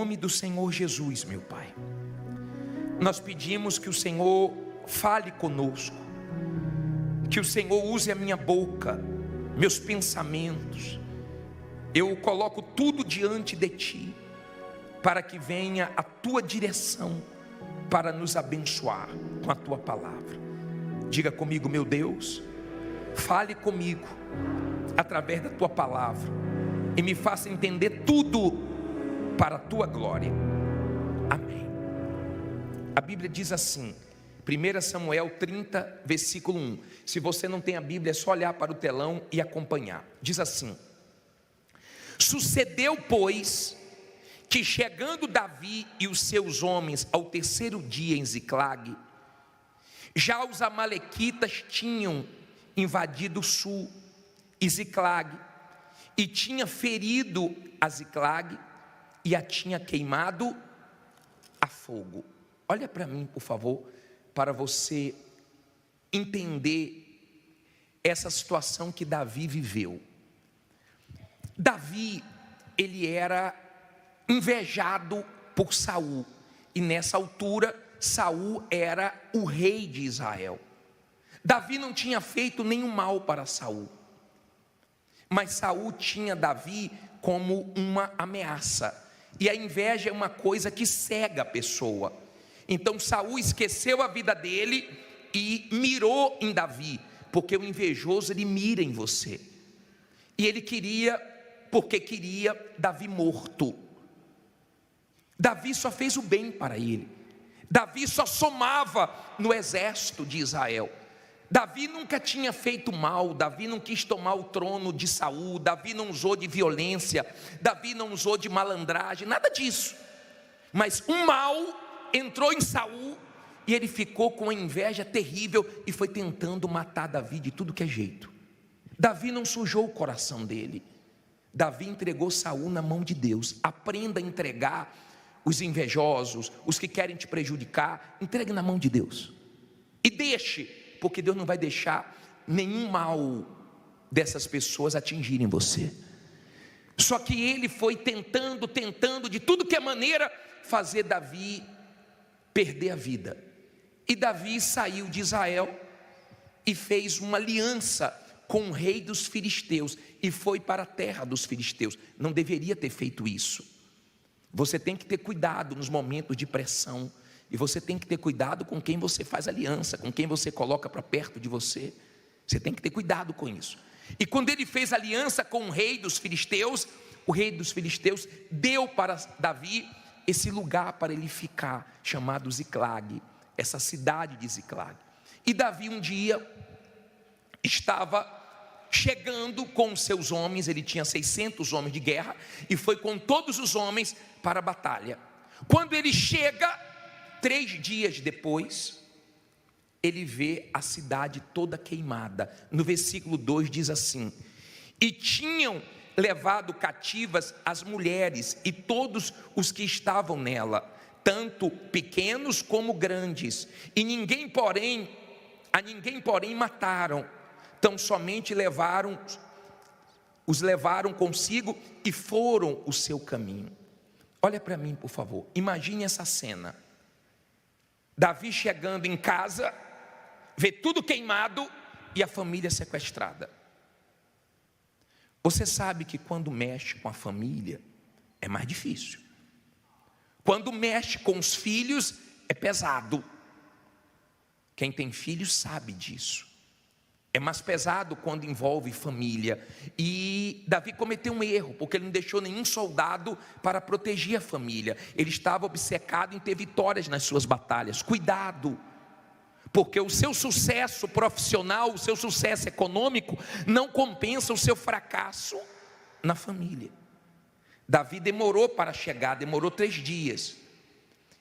nome do Senhor Jesus, meu Pai, nós pedimos que o Senhor fale conosco, que o Senhor use a minha boca, meus pensamentos. Eu coloco tudo diante de Ti, para que venha a Tua direção, para nos abençoar com a Tua palavra. Diga comigo: meu Deus, fale comigo através da Tua palavra e me faça entender tudo para a Tua glória. Amém. A Bíblia diz assim, 1 Samuel 30, versículo 1. Se você não tem a Bíblia, é só olhar para o telão e acompanhar. Diz assim: sucedeu, pois, que chegando Davi e os seus homens ao terceiro dia em Ziclague, já os amalequitas tinham invadido o sul e Ziclague, e tinha ferido a Ziclague e a tinha queimado a fogo. Olha para mim, por favor, para você entender essa situação que Davi viveu. Davi, ele era invejado por Saul, e nessa altura Saul era o rei de Israel. Davi não tinha feito nenhum mal para Saul, mas Saul tinha Davi como uma ameaça, e a inveja é uma coisa que cega a pessoa. Então Saul esqueceu a vida dele e mirou em Davi, porque o invejoso, ele mira em você, e ele queria Davi morto. Davi só fez o bem para ele. Davi só somava no exército de Israel. Davi nunca tinha feito mal. Davi não quis tomar o trono de Saul. Davi não usou de violência. Davi não usou de malandragem, nada disso. Mas o mal entrou em Saul e ele ficou com a inveja terrível e foi tentando matar Davi de tudo que é jeito. Davi não sujou o coração dele. Davi entregou Saul na mão de Deus. Aprenda a entregar os invejosos, os que querem te prejudicar. Entregue na mão de Deus e deixe, porque Deus não vai deixar nenhum mal dessas pessoas atingirem você. Só que ele foi tentando de tudo que é maneira fazer Davi perder a vida. E Davi saiu de Israel e fez uma aliança com o rei dos filisteus e foi para a terra dos filisteus. Não deveria ter feito isso. Você tem que ter cuidado nos momentos de pressão, e você tem que ter cuidado com quem você faz aliança, com quem você coloca para perto de você. Você tem que ter cuidado com isso. E quando ele fez aliança com o rei dos filisteus, o rei dos filisteus deu para Davi esse lugar para ele ficar, chamado Ziclague, essa cidade de Ziclague. E Davi um dia estava chegando com os seus homens, ele tinha 600 homens de guerra, e foi com todos os homens para a batalha. Quando ele chega, 3 dias depois, ele vê a cidade toda queimada. No versículo 2 diz assim: e tinham levado cativas as mulheres e todos os que estavam nela, tanto pequenos como grandes, e a ninguém porém mataram, tão somente os levaram consigo e foram o seu caminho. Olha para mim, por favor, imagine essa cena. Davi chegando em casa, vê tudo queimado e a família sequestrada. Você sabe que quando mexe com a família é mais difícil. Quando mexe com os filhos é pesado. Quem tem filhos sabe disso. É mais pesado quando envolve família. E Davi cometeu um erro, porque ele não deixou nenhum soldado para proteger a família. Ele estava obcecado em ter vitórias nas suas batalhas. Cuidado, porque o seu sucesso profissional, o seu sucesso econômico não compensa o seu fracasso na família. Davi demorou para chegar, demorou 3 dias.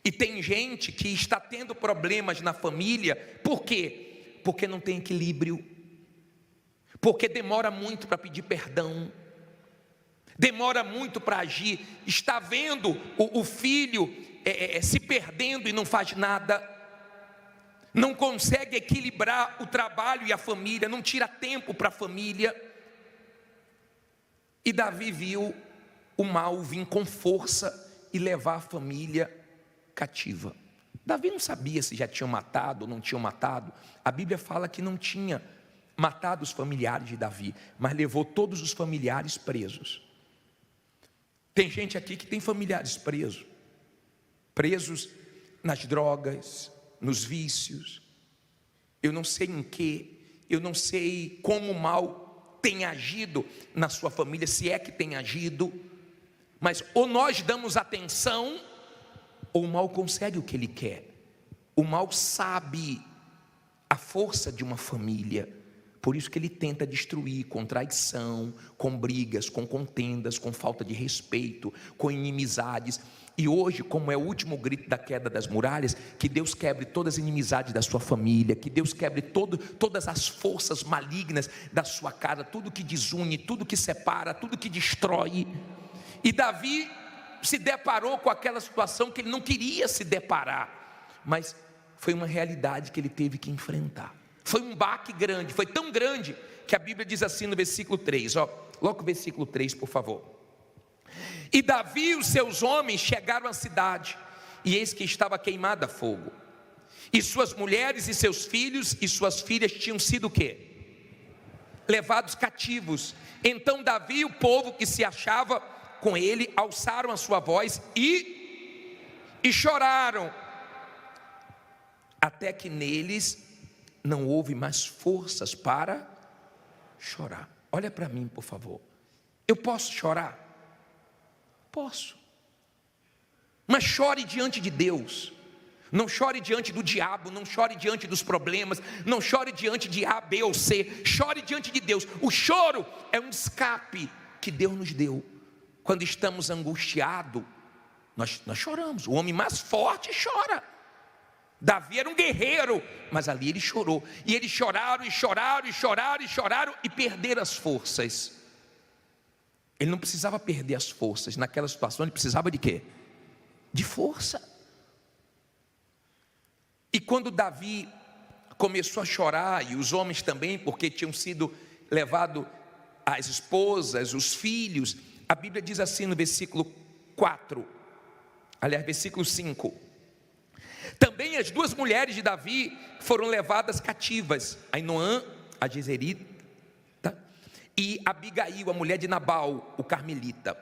E tem gente que está tendo problemas na família. Por quê? Porque não tem equilíbrio. Porque demora muito para pedir perdão, demora muito para agir, está vendo o filho se perdendo e não faz nada, não consegue equilibrar o trabalho e a família, não tira tempo para a família. E Davi viu o mal vir com força e levar a família cativa. Davi não sabia se já tinham matado ou não tinham matado. A Bíblia fala que não tinha matado os familiares de Davi, mas levou todos os familiares presos. Tem gente aqui que tem familiares presos nas drogas, nos vícios. Eu não sei em que, eu não sei como o mal tem agido na sua família, se é que tem agido, mas ou nós damos atenção, ou o mal consegue o que ele quer. O mal sabe a força de uma família, por isso que ele tenta destruir com traição, com brigas, com contendas, com falta de respeito, com inimizades. E hoje, como é o último grito da queda das muralhas, que Deus quebre todas as inimizades da sua família, que Deus quebre todas as forças malignas da sua casa, tudo que desune, tudo que separa, tudo que destrói. E Davi se deparou com aquela situação que ele não queria se deparar, mas foi uma realidade que ele teve que enfrentar. Foi um baque grande, foi tão grande que a Bíblia diz assim no versículo 3, logo o versículo 3, por favor. E Davi e os seus homens chegaram à cidade, e eis que estava queimada a fogo, e suas mulheres e seus filhos e suas filhas tinham sido o quê? Levados cativos. Então Davi e o povo que se achava com ele alçaram a sua voz e choraram, até que neles não houve mais forças para chorar. Olha para mim, por favor. Eu posso chorar? Posso. Mas chore diante de Deus. Não chore diante do diabo, não chore diante dos problemas, não chore diante de A, B ou C. Chore diante de Deus. O choro é um escape que Deus nos deu. Quando estamos angustiados, nós choramos. O homem mais forte chora. Davi era um guerreiro, mas ali ele chorou. E eles choraram, e choraram, e choraram, e choraram, e perderam as forças. Ele não precisava perder as forças. Naquela situação ele precisava de quê? De força. E quando Davi começou a chorar, e os homens também, porque tinham sido levados as esposas, os filhos, a Bíblia diz assim no versículo 4, aliás, versículo 5: também as duas mulheres de Davi foram levadas cativas, Ainoã, a Jezerita, e Abigail, a mulher de Nabal, o carmelita.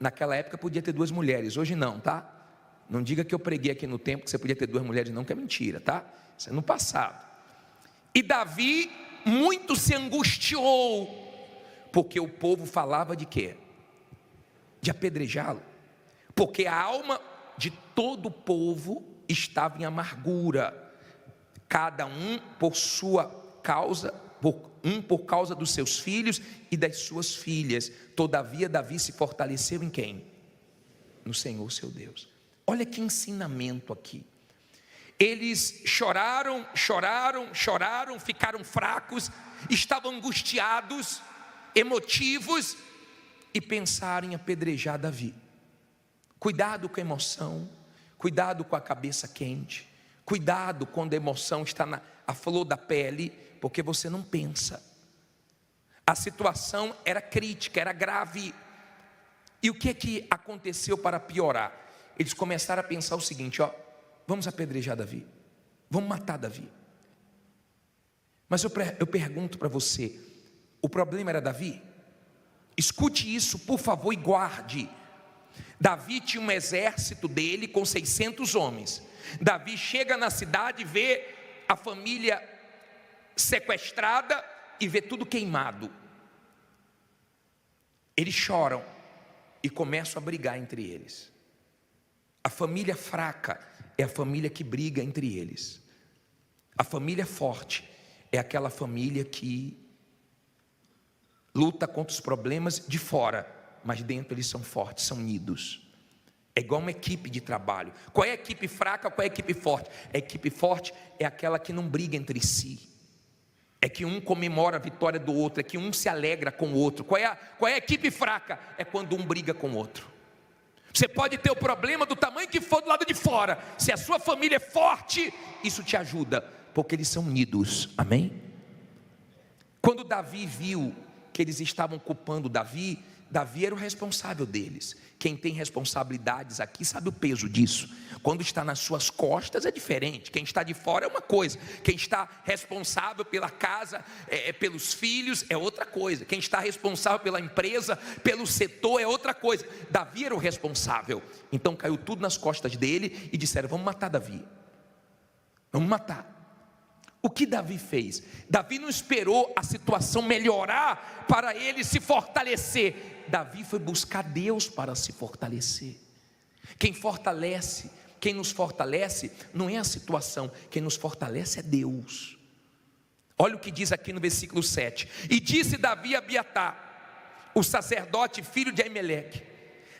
Naquela época podia ter duas mulheres, hoje não, tá? Não diga que eu preguei aqui no tempo que você podia ter duas mulheres, não, que é mentira, tá? Isso é no passado. E Davi muito se angustiou, porque o povo falava de quê? De apedrejá-lo, porque a alma de todo o povo estava em amargura, cada um por sua causa, por causa dos seus filhos e das suas filhas. Todavia Davi se fortaleceu em quem? No Senhor seu Deus. Olha que ensinamento aqui. Eles choraram, ficaram fracos, estavam angustiados, emotivos, e pensaram em apedrejar Davi. Cuidado com a emoção, cuidado com a cabeça quente, cuidado quando a emoção está à flor da pele, porque você não pensa. A situação era crítica, era grave. E o que aconteceu para piorar? Eles começaram a pensar o seguinte: vamos apedrejar Davi, vamos matar Davi. Mas eu pergunto para você, o problema era Davi? Escute isso, por favor, e guarde. Davi tinha um exército dele com 600 homens. Davi chega na cidade e vê a família sequestrada e vê tudo queimado. Eles choram e começam a brigar entre eles. A família fraca é a família que briga entre eles. A família forte é aquela família que luta contra os problemas de fora, mas dentro eles são fortes, são unidos. É igual uma equipe de trabalho. Qual é a equipe fraca, qual é a equipe forte? A equipe forte é aquela que não briga entre si, é que um comemora a vitória do outro, é que um se alegra com o outro. Qual é a equipe fraca? É quando um briga com o outro. Você pode ter o problema do tamanho que for do lado de fora, se a sua família é forte, isso te ajuda, porque eles são unidos, amém? Quando Davi viu que eles estavam culpando Davi, Davi era o responsável deles. Quem tem responsabilidades aqui sabe o peso disso. Quando está nas suas costas é diferente. Quem está de fora é uma coisa. Quem está responsável pela casa, pelos filhos, é outra coisa. Quem está responsável pela empresa, pelo setor, é outra coisa. Davi era o responsável. Então caiu tudo nas costas dele e disseram: vamos matar Davi. Vamos matar. O que Davi fez? Davi não esperou a situação melhorar para ele se fortalecer. Davi foi buscar Deus para se fortalecer. Quem nos fortalece não é a situação, quem nos fortalece é Deus. Olha o que diz aqui no versículo 7. E disse Davi a Abiatar, o sacerdote, filho de Aimeleque: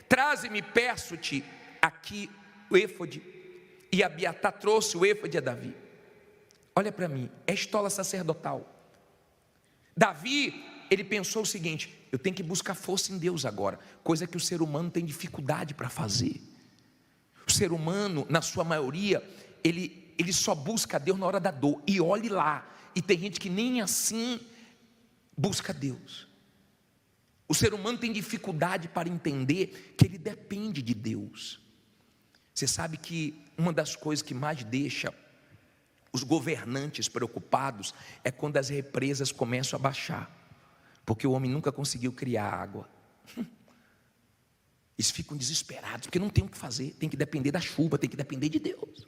traze-me, peço-te, aqui o éfode. E Abiatar trouxe o éfode a Davi. Olha para mim, é estola sacerdotal. Davi, ele pensou o seguinte: eu tenho que buscar força em Deus agora, coisa que o ser humano tem dificuldade para fazer. O ser humano, na sua maioria, ele só busca Deus na hora da dor, e olhe lá, e tem gente que nem assim busca Deus. O ser humano tem dificuldade para entender que ele depende de Deus. Você sabe que uma das coisas que mais deixa os governantes preocupados é quando as represas começam a baixar, porque o homem nunca conseguiu criar água. Eles ficam desesperados, porque não tem o que fazer, tem que depender da chuva, tem que depender de Deus.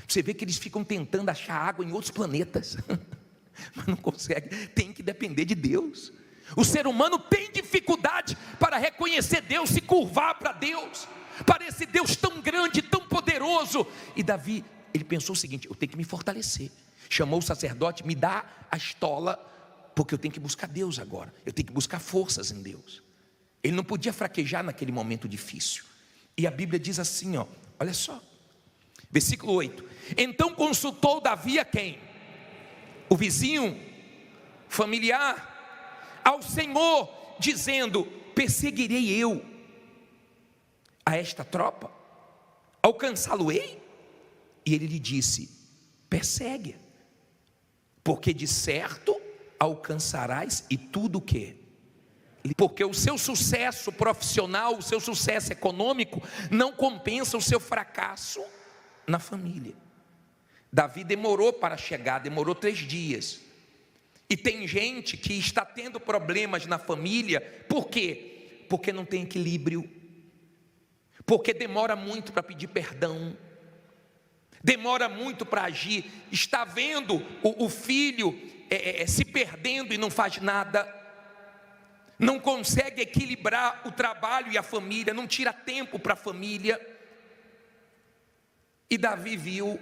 Você vê que eles ficam tentando achar água em outros planetas, mas não conseguem, tem que depender de Deus. O ser humano tem dificuldade para reconhecer Deus, se curvar para Deus, para esse Deus tão grande, tão poderoso. E Davi, ele pensou o seguinte: eu tenho que me fortalecer. Chamou o sacerdote: me dá a estola, porque eu tenho que buscar Deus agora, eu tenho que buscar forças em Deus. Ele não podia fraquejar naquele momento difícil. E a Bíblia diz assim, olha só, versículo 8: então consultou Davi a quem? O vizinho, familiar, ao Senhor, dizendo: perseguirei eu a esta tropa? Alcançá-lo-ei? E ele lhe disse: persegue, porque de certo alcançarás, e tudo o quê? Porque o seu sucesso profissional, o seu sucesso econômico não compensa o seu fracasso na família. Davi demorou para chegar, demorou 3 dias. E tem gente que está tendo problemas na família, por quê? Porque não tem equilíbrio, porque demora muito para pedir perdão, demora muito para agir, está vendo o filho se perdendo e não faz nada, não consegue equilibrar o trabalho e a família, não tira tempo para a família. E Davi viu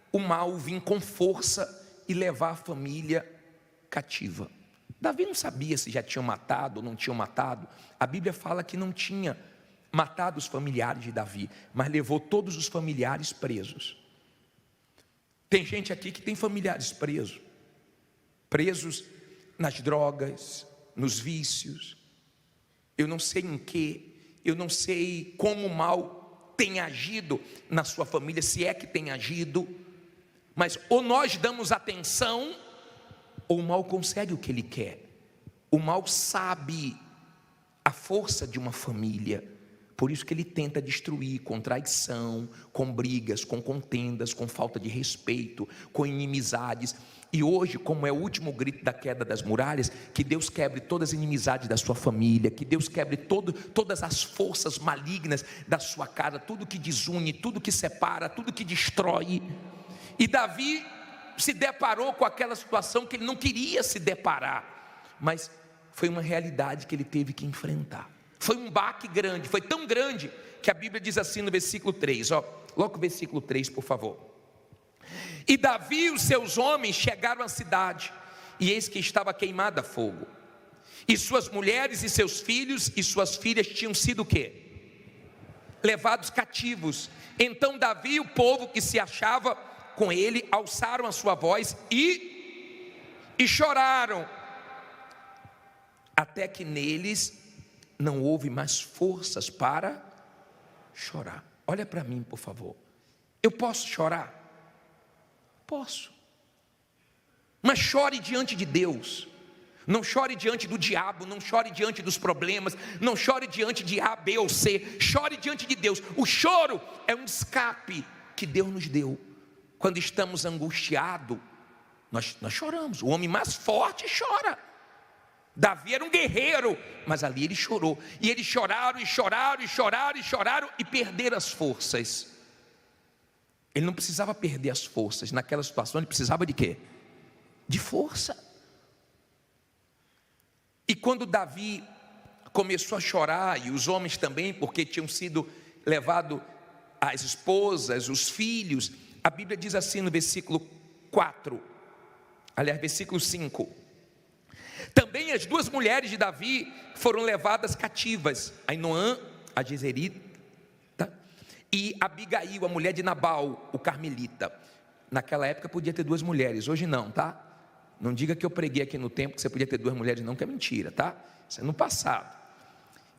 o mal vir com força e levar a família cativa. Davi não sabia se já tinham matado ou não tinham matado. A Bíblia fala que não tinha matado os familiares de Davi, mas levou todos os familiares presos. Tem gente aqui que tem familiares presos nas drogas, nos vícios. Eu não sei em que, eu não sei como o mal tem agido na sua família, se é que tem agido, mas ou nós damos atenção, ou o mal consegue o que ele quer. O mal sabe a força de uma família, por isso que ele tenta destruir com traição, com brigas, com contendas, com falta de respeito, com inimizades. E hoje, como é o último grito da queda das muralhas, que Deus quebre todas as inimizades da sua família, que Deus quebre todas as forças malignas da sua casa, tudo que desune, tudo que separa, tudo que destrói. E Davi se deparou com aquela situação que ele não queria se deparar, mas foi uma realidade que ele teve que enfrentar. Foi um baque grande, foi tão grande que a Bíblia diz assim no versículo 3, logo o versículo 3, por favor. E Davi e os seus homens chegaram à cidade, e eis que estava queimada a fogo, e suas mulheres e seus filhos e suas filhas tinham sido o quê? Levados cativos. Então Davi e o povo que se achava com ele alçaram a sua voz e choraram, até que neles não houve mais forças para chorar. Olha para mim, por favor. Eu posso chorar? Posso. Mas chore diante de Deus. Não chore diante do diabo, não chore diante dos problemas, não chore diante de A, B ou C, chore diante de Deus. O choro é um escape que Deus nos deu. Quando estamos angustiados, nós choramos. O homem mais forte chora. Davi era um guerreiro, mas ali ele chorou. E eles choraram e perderam as forças. Ele não precisava perder as forças. Naquela situação ele precisava de quê? De força. E quando Davi começou a chorar, e os homens também, porque tinham sido levados as esposas, os filhos, a Bíblia diz assim no versículo 4, aliás, versículo 5: também as 2 mulheres de Davi foram levadas cativas, Ainoã, a Jezerita, e Abigail, a mulher de Nabal, o carmelita. Naquela época podia ter 2 mulheres, hoje não, tá? Não diga que eu preguei aqui no tempo que você podia ter 2 mulheres, não, que é mentira, tá? Isso é no passado.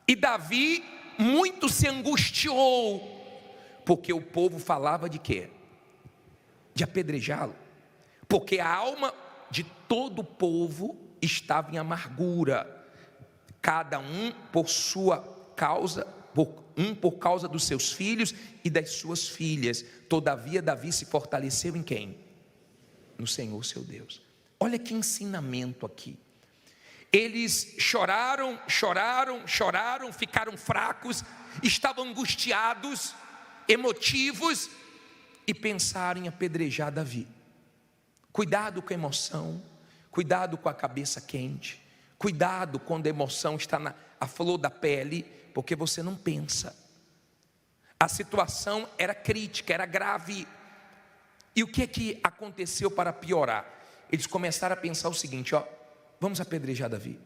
E Davi muito se angustiou, porque o povo falava de quê? De apedrejá-lo. Porque a alma de todo o povo estava em amargura, cada um por sua causa, por causa dos seus filhos e das suas filhas. Todavia Davi se fortaleceu em quem? No Senhor seu Deus. Olha que ensinamento aqui. Eles choraram, ficaram fracos, estavam angustiados, emotivos, e pensaram em apedrejar Davi. Cuidado com a emoção, cuidado com a cabeça quente, cuidado quando a emoção está à flor da pele, porque você não pensa. A situação era crítica, era grave. E o que aconteceu para piorar? Eles começaram a pensar o seguinte: vamos apedrejar Davi,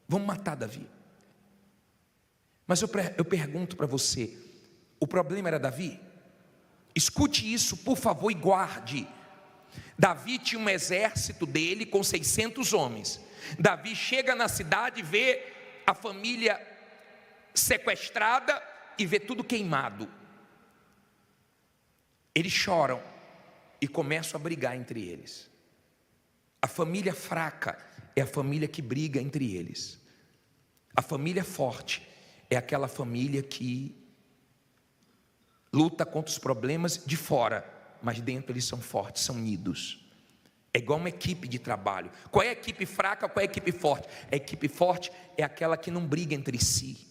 vamos matar Davi. Mas eu pergunto para você, o problema era Davi? Escute isso, por favor, e guarde. Davi tinha um exército dele com 600 homens. Davi chega na cidade e vê a família sequestrada e vê tudo queimado. Eles choram e começam a brigar entre eles. A família fraca é a família que briga entre eles. A família forte é aquela família que luta contra os problemas de fora, mas dentro eles são fortes, são unidos. É igual uma equipe de trabalho. Qual é a equipe fraca, qual é a equipe forte? A equipe forte é aquela que não briga entre si.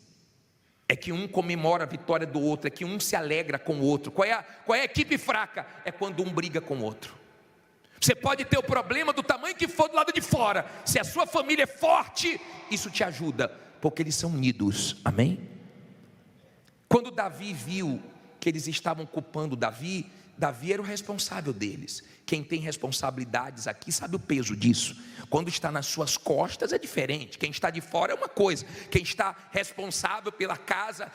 É que um comemora a vitória do outro, é que um se alegra com o outro. Qual é a equipe fraca? É quando um briga com o outro. Você pode ter o problema do tamanho que for do lado de fora. Se a sua família é forte, isso te ajuda, porque eles são unidos. Amém? Quando Davi viu que eles estavam culpando Davi era o responsável deles. Quem tem responsabilidades aqui sabe o peso disso. Quando está nas suas costas é diferente. Quem está de fora é uma coisa. Quem está responsável pela casa,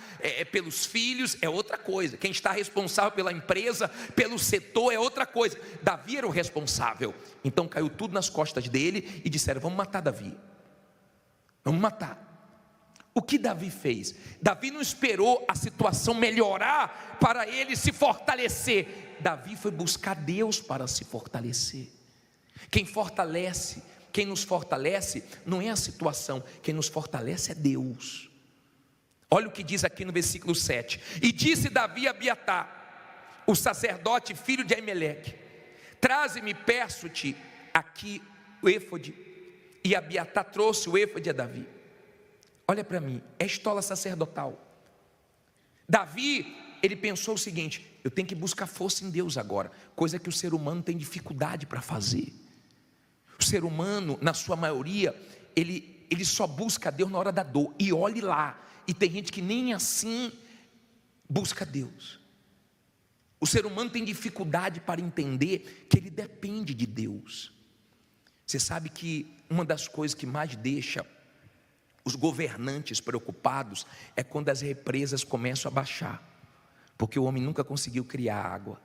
pelos filhos, é outra coisa. Quem está responsável pela empresa, pelo setor, é outra coisa. Davi era o responsável. Então caiu tudo nas costas dele e disseram: vamos matar Davi. Vamos matar. O que Davi fez? Davi não esperou a situação melhorar para ele se fortalecer. Davi foi buscar Deus para se fortalecer. Quem nos fortalece não é a situação, quem nos fortalece é Deus. Olha o que diz aqui no versículo 7: e disse Davi a Abiatar, o sacerdote filho de Aimeleque: traze-me, peço-te, aqui o éfode. E Abiatar trouxe o éfode a Davi. Olha para mim, é estola sacerdotal. Davi, ele pensou o seguinte: eu tenho que buscar força em Deus agora, coisa que o ser humano tem dificuldade para fazer. O ser humano, na sua maioria, ele só busca Deus na hora da dor, e olhe lá, e tem gente que nem assim busca Deus. O ser humano tem dificuldade para entender que ele depende de Deus. Você sabe que uma das coisas que mais deixa os governantes preocupados é quando as represas começam a baixar, porque o homem nunca conseguiu criar água.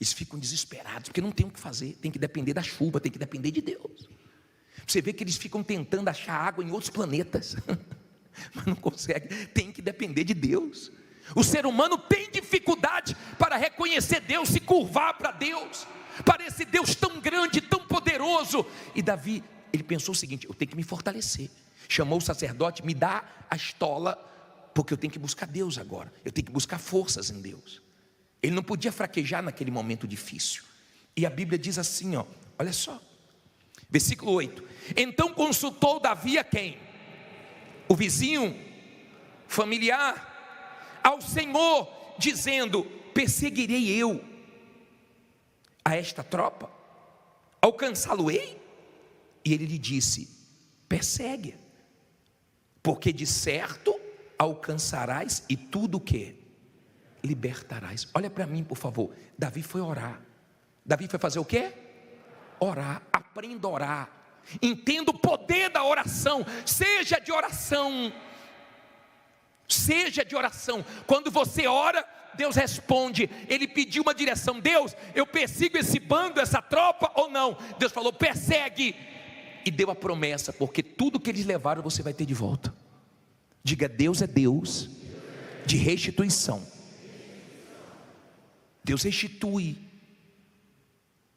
Eles ficam desesperados, porque não tem o que fazer, tem que depender da chuva, tem que depender de Deus. Você vê que eles ficam tentando achar água em outros planetas, mas não conseguem, tem que depender de Deus. O ser humano tem dificuldade para reconhecer Deus, se curvar para Deus, para esse Deus tão grande, tão poderoso. E Davi ele pensou o seguinte: eu tenho que me fortalecer. Chamou o sacerdote: me dá a estola, porque eu tenho que buscar Deus agora, eu tenho que buscar forças em Deus. Ele não podia fraquejar naquele momento difícil. E a Bíblia diz assim, ó, olha só, versículo 8: então consultou Davi a quem? O vizinho, familiar, ao Senhor, dizendo: perseguirei eu a esta tropa? Alcançá-lo-ei? E ele lhe disse: persegue, porque de certo alcançarás, e tudo o que? Libertarás. Olha para mim, por favor. Davi foi orar. Davi foi fazer o quê? Orar. Aprenda a orar. Entenda o poder da oração. Seja de oração. Seja de oração. Quando você ora, Deus responde. Ele pediu uma direção: Deus, eu persigo esse bando, essa tropa ou não? Deus falou: persegue. E deu a promessa, porque tudo que eles levaram você vai ter de volta. Diga: Deus é Deus de restituição. Deus restitui.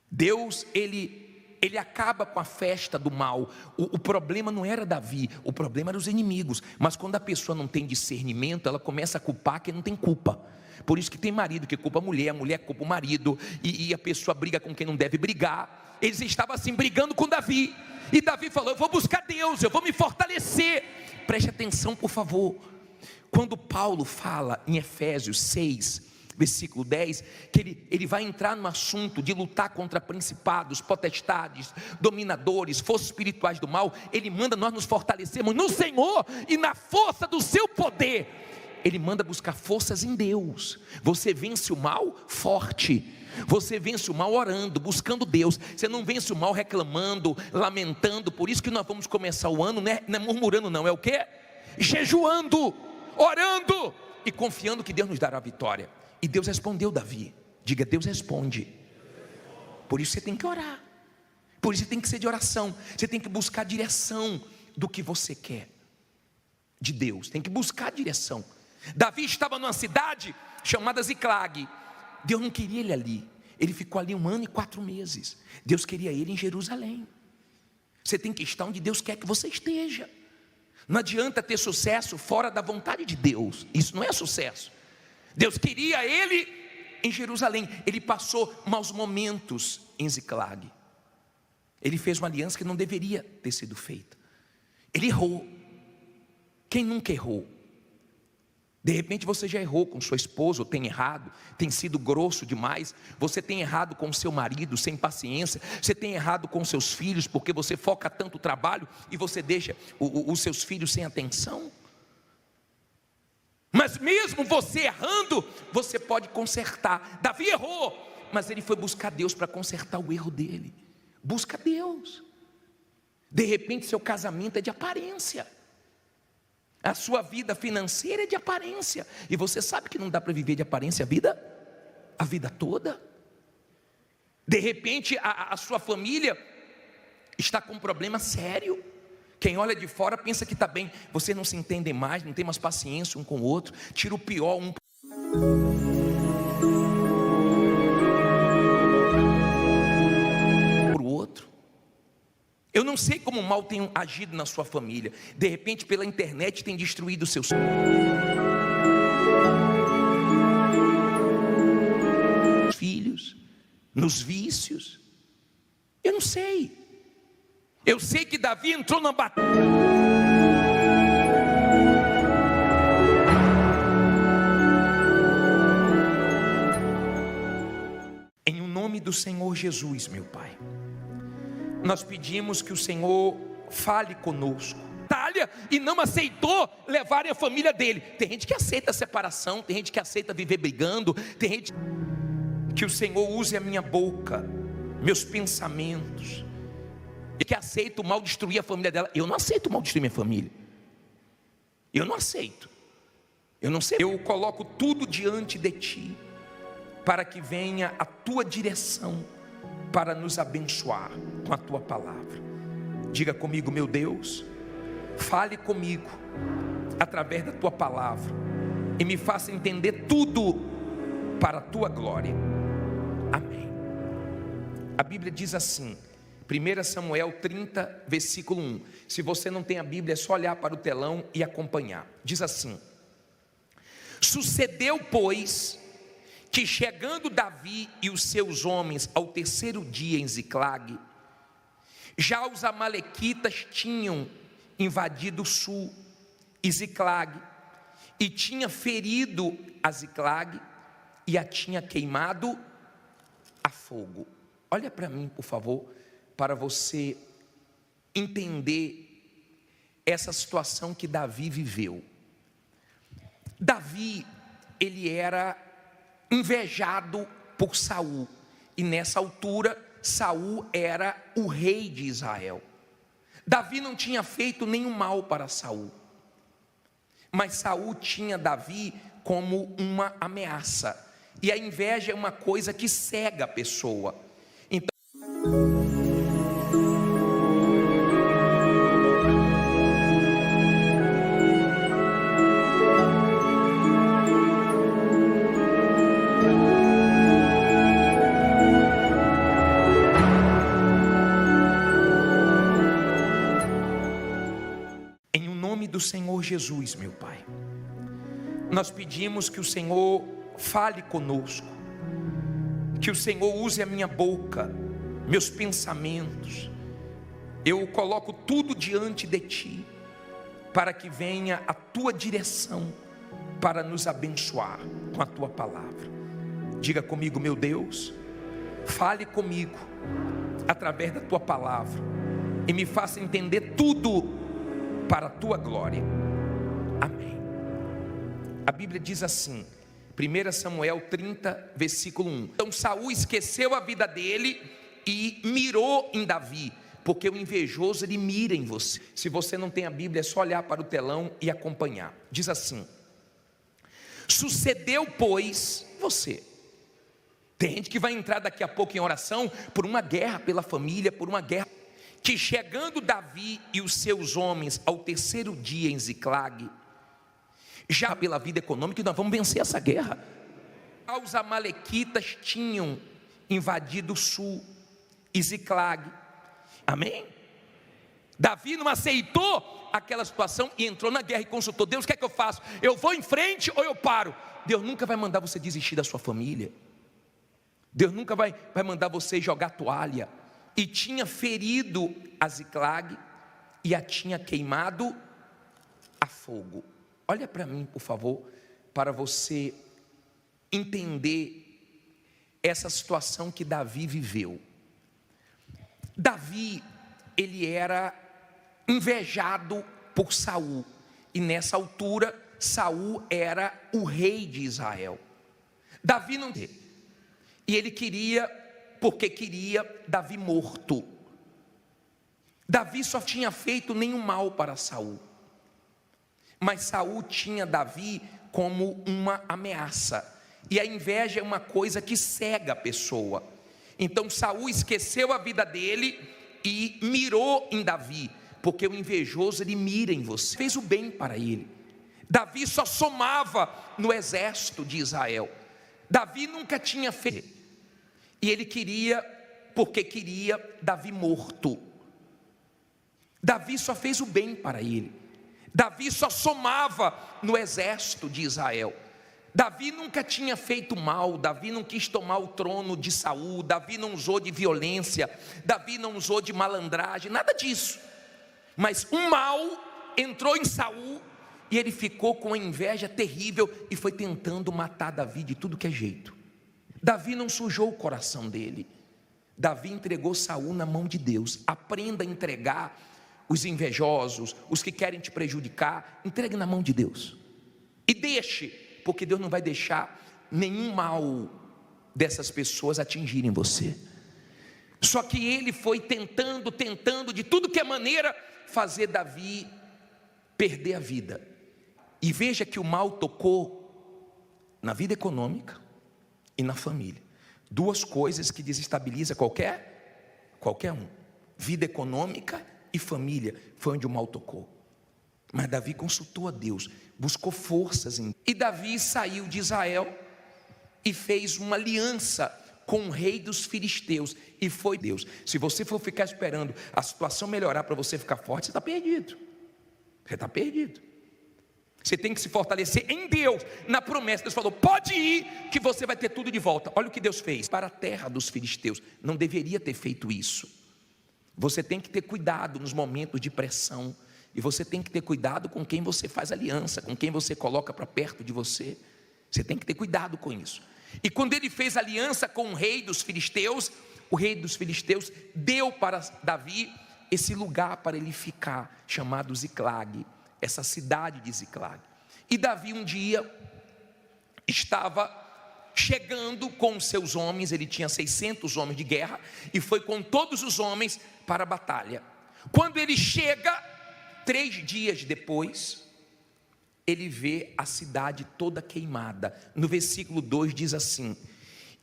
Deus, ele acaba com a festa do mal. O problema não era Davi, o problema eram os inimigos. Mas quando a pessoa não tem discernimento, ela começa a culpar quem não tem culpa. Por isso que tem marido que culpa a mulher culpa o marido, e a pessoa briga com quem não deve brigar. Eles estavam assim brigando com Davi, e Davi falou: eu vou buscar Deus, eu vou me fortalecer. Preste atenção, por favor. Quando Paulo fala em Efésios 6, versículo 10, que ele vai entrar no assunto de lutar contra principados, potestades, dominadores, forças espirituais do mal, ele manda nós nos fortalecermos no Senhor e na força do seu poder. Ele manda buscar forças em Deus. Você vence o mal forte. Você vence o mal orando, buscando Deus. Você não vence o mal reclamando, lamentando. Por isso que nós vamos começar o ano, não é murmurando não, é o quê? Jejuando, orando e confiando que Deus nos dará a vitória. E Deus respondeu Davi. Diga: Deus responde. Por isso você tem que orar. Por isso você tem que ser de oração. Você tem que buscar a direção do que você quer de Deus. Tem que buscar a direção. Davi estava numa cidade chamada Ziclag. Deus não queria ele ali. Ele ficou ali 1 ano e 4 meses. Deus queria ele em Jerusalém. Você tem que estar onde Deus quer que você esteja. Não adianta ter sucesso fora da vontade de Deus. Isso não é sucesso. Deus queria ele em Jerusalém. Ele passou maus momentos em Ziclag. Ele fez uma aliança que não deveria ter sido feita. Ele errou. Quem nunca errou? De repente você já errou com sua esposa, ou tem errado, tem sido grosso demais. Você tem errado com seu marido, sem paciência. Você tem errado com seus filhos, porque você foca tanto no trabalho e você deixa os seus filhos sem atenção. Mas mesmo você errando, você pode consertar. Davi errou, mas ele foi buscar Deus para consertar o erro dele. Busca Deus. De repente seu casamento é de aparência. A sua vida financeira é de aparência. E você sabe que não dá para viver de aparência a vida toda. De repente a sua família está com um problema sério. Quem olha de fora pensa que está bem. Vocês não se entendem mais, não tem mais paciência um com o outro. Tira o pior um para o outro. Eu não sei como o mal tem agido na sua família. De repente pela internet tem destruído os seus filhos, nos vícios. Eu não sei. Eu sei que Davi entrou na batalha. Em o nome do Senhor Jesus, meu Pai, nós pedimos que o Senhor fale conosco. E não aceitou levar a família dele. Tem gente que aceita a separação, tem gente que aceita viver brigando, tem gente que o Senhor use a minha boca, meus pensamentos, e que aceita o mal destruir a família dela. Eu não aceito o mal destruir minha família. Eu não aceito. Eu não sei. Eu coloco tudo diante de ti, para que venha a tua direção, para nos abençoar com a tua palavra. Diga comigo: meu Deus, fale comigo através da tua palavra e me faça entender tudo para a tua glória. Amém. A Bíblia diz assim: 1 Samuel 30, versículo 1. Se você não tem a Bíblia, é só olhar para o telão e acompanhar. Diz assim: sucedeu, pois, que chegando Davi e os seus homens ao terceiro dia em Ziclague, já os amalequitas tinham invadido o sul e Ziclague, e tinha ferido a Ziclague e a tinha queimado a fogo. Olha para mim, por favor, para você entender essa situação que Davi viveu. Davi, ele era invejado por Saul, e nessa altura Saul era o rei de Israel. Davi não tinha feito nenhum mal para Saul, mas Saul tinha Davi como uma ameaça, e a inveja é uma coisa que cega a pessoa. Então, em nome do Senhor Jesus, meu Pai, nós pedimos que o Senhor fale conosco, que o Senhor use a minha boca, meus pensamentos. Eu coloco tudo diante de Ti, para que venha a Tua direção, para nos abençoar com a Tua palavra. Diga comigo: meu Deus, fale comigo através da Tua palavra, e me faça entender tudo para a Tua glória. Amém. A Bíblia diz assim, 1 Samuel 30, versículo 1. Então Saul esqueceu a vida dele e mirou em Davi, porque o invejoso, ele mira em você. Se você não tem a Bíblia, é só olhar para o telão e acompanhar. Diz assim: sucedeu, pois, você. Tem gente que vai entrar daqui a pouco em oração por uma guerra pela família, por uma guerra, que chegando Davi e os seus homens ao terceiro dia em Ziclague, já pela vida econômica, nós vamos vencer essa guerra. Os amalequitas tinham invadido o sul e Ziclague. Amém? Davi não aceitou aquela situação e entrou na guerra e consultou Deus: o que é que eu faço? Eu vou em frente ou eu paro? Deus nunca vai mandar você desistir da sua família. Deus nunca vai mandar você jogar toalha. E tinha ferido a Ziclague e a tinha queimado a fogo. Olha para mim, por favor, para você entender essa situação que Davi viveu. Davi, ele era invejado por Saul, e nessa altura Saul era o rei de Israel. Davi não, e ele queria, porque queria Davi morto. Davi só tinha feito nenhum mal para Saul, mas Saul tinha Davi como uma ameaça, e a inveja é uma coisa que cega a pessoa. Então Saul esqueceu a vida dele e mirou em Davi, porque o invejoso, ele mira em você. Fez o bem para ele. Davi só somava no exército de Israel. Davi nunca tinha feito, e ele queria, porque queria Davi morto. Davi só fez o bem para ele. Davi só somava no exército de Israel. Davi nunca tinha feito mal. Davi não quis tomar o trono de Saul. Davi não usou de violência. Davi não usou de malandragem, nada disso. Mas um mal entrou em Saul, e ele ficou com uma inveja terrível e foi tentando matar Davi de tudo que é jeito. Davi não sujou o coração dele. Davi entregou Saul na mão de Deus. Aprenda a entregar os invejosos, os que querem te prejudicar. Entregue na mão de Deus e deixe, porque Deus não vai deixar nenhum mal dessas pessoas atingirem você. Só que ele foi tentando de tudo que é maneira fazer Davi perder a vida. E veja que o mal tocou na vida econômica e na família. Duas coisas que desestabilizam qualquer um. Vida econômica e família foi onde o mal tocou. Mas Davi consultou a Deus, buscou forças em... E Davi saiu de Israel e fez uma aliança com o rei dos filisteus, e foi Deus. Se você for ficar esperando a situação melhorar para você ficar forte, você está perdido. Você está perdido. Você tem que se fortalecer em Deus, na promessa. Deus falou: pode ir, que você vai ter tudo de volta. Olha o que Deus fez para a terra dos filisteus. Não deveria ter feito isso. Você tem que ter cuidado nos momentos de pressão, e você tem que ter cuidado com quem você faz aliança, com quem você coloca para perto de você. Você tem que ter cuidado com isso. E quando ele fez aliança com o rei dos filisteus, o rei dos filisteus deu para Davi esse lugar para ele ficar, chamado Ziclag, essa cidade de Ziclag. E Davi um dia estava chegando com os seus homens, ele tinha 600 homens de guerra, e foi com todos os homens para a batalha. Quando ele chega, 3 dias depois, ele vê a cidade toda queimada. No versículo 2 diz assim: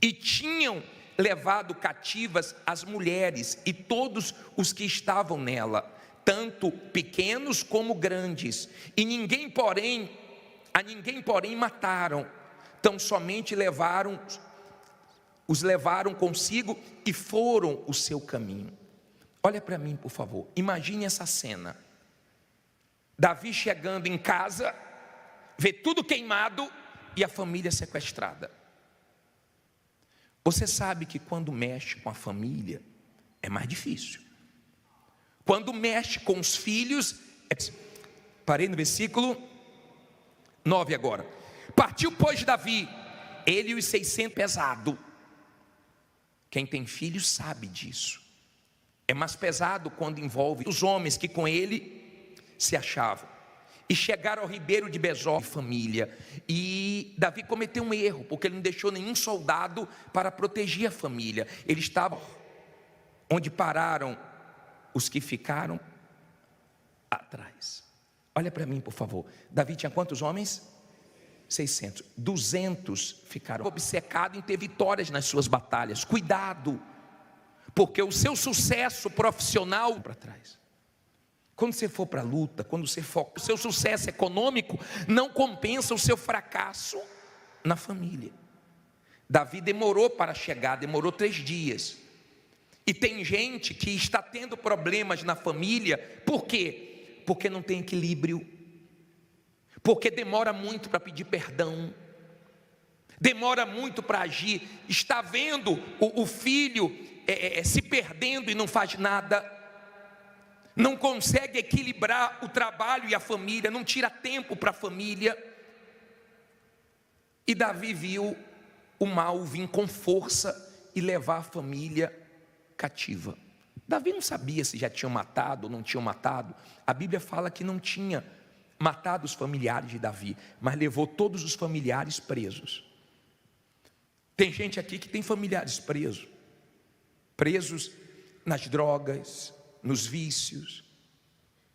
e tinham levado cativas as mulheres e todos os que estavam nela, tanto pequenos como grandes, e a ninguém porém mataram, tão somente os levaram consigo e foram o seu caminho. Olha para mim, por favor, imagine essa cena. Davi chegando em casa, vê tudo queimado e a família sequestrada. Você sabe que quando mexe com a família é mais difícil. Quando mexe com os filhos, parei no versículo 9 agora. Partiu, pois, Davi, ele e os 600 pesado. Quem tem filhos sabe disso. É mais pesado quando envolve os homens que com ele se achavam. E chegaram ao ribeiro de Besor, família. E Davi cometeu um erro, porque ele não deixou nenhum soldado para proteger a família. Ele estava onde pararam os que ficaram atrás. Olha para mim, por favor. Davi tinha quantos homens? 600. 200 ficaram obcecados em ter vitórias nas suas batalhas. Cuidado, porque o seu sucesso profissional para trás. Quando você for para a luta, quando você foca, o seu sucesso econômico não compensa o seu fracasso na família. Davi demorou para chegar, demorou 3 dias. E tem gente que está tendo problemas na família, por quê? Porque não tem equilíbrio, porque demora muito para pedir perdão, demora muito para agir, está vendo o filho se perdendo e não faz nada, não consegue equilibrar o trabalho e a família, não tira tempo para a família. E Davi viu o mal vir com força e levar a família cativa. Davi não sabia se já tinham matado ou não tinham matado. A Bíblia fala que não tinha matado os familiares de Davi, mas levou todos os familiares presos. Tem gente aqui que tem familiares presos nas drogas, nos vícios.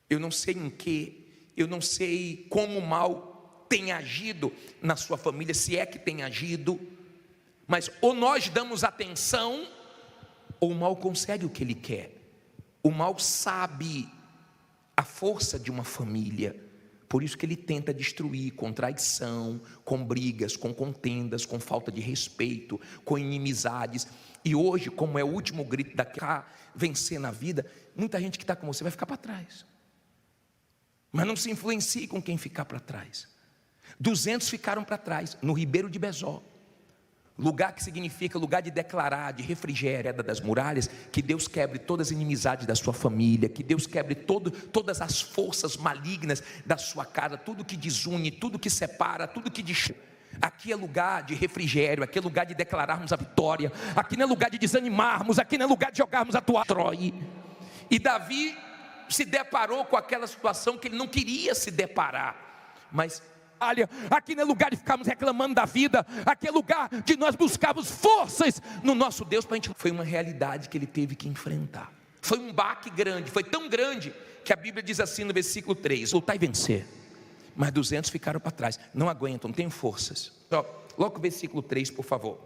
Eu não sei em que, eu não sei como o mal tem agido na sua família, se é que tem agido, mas ou nós damos atenção, ou o mal consegue o que ele quer. O mal sabe a força de uma família, por isso que ele tenta destruir com traição, com brigas, com contendas, com falta de respeito, com inimizades. E hoje, como é o último grito da vencer na vida, muita gente que está com você vai ficar para trás. Mas não se influencie com quem ficar para trás. 200 ficaram para trás, no ribeiro de Besor. Lugar que significa lugar de declarar, de refrigério, das muralhas, que Deus quebre todas as inimizades da sua família, que Deus quebre todas as forças malignas da sua casa, tudo que desune, tudo que separa, tudo que destrói. Aqui é lugar de refrigério, aqui é lugar de declararmos a vitória, aqui não é lugar de desanimarmos, aqui não é lugar de jogarmos a toalha. E Davi se deparou com aquela situação que ele não queria se deparar, mas olha, aqui não é lugar de ficarmos reclamando da vida, aqui é lugar de nós buscarmos forças no nosso Deus para a gente. Foi uma realidade que ele teve que enfrentar, foi um baque grande, foi tão grande que a Bíblia diz assim no versículo 3: lutar e vencer. Mas 200 ficaram para trás, não aguentam, não têm forças. Logo o versículo 3, por favor.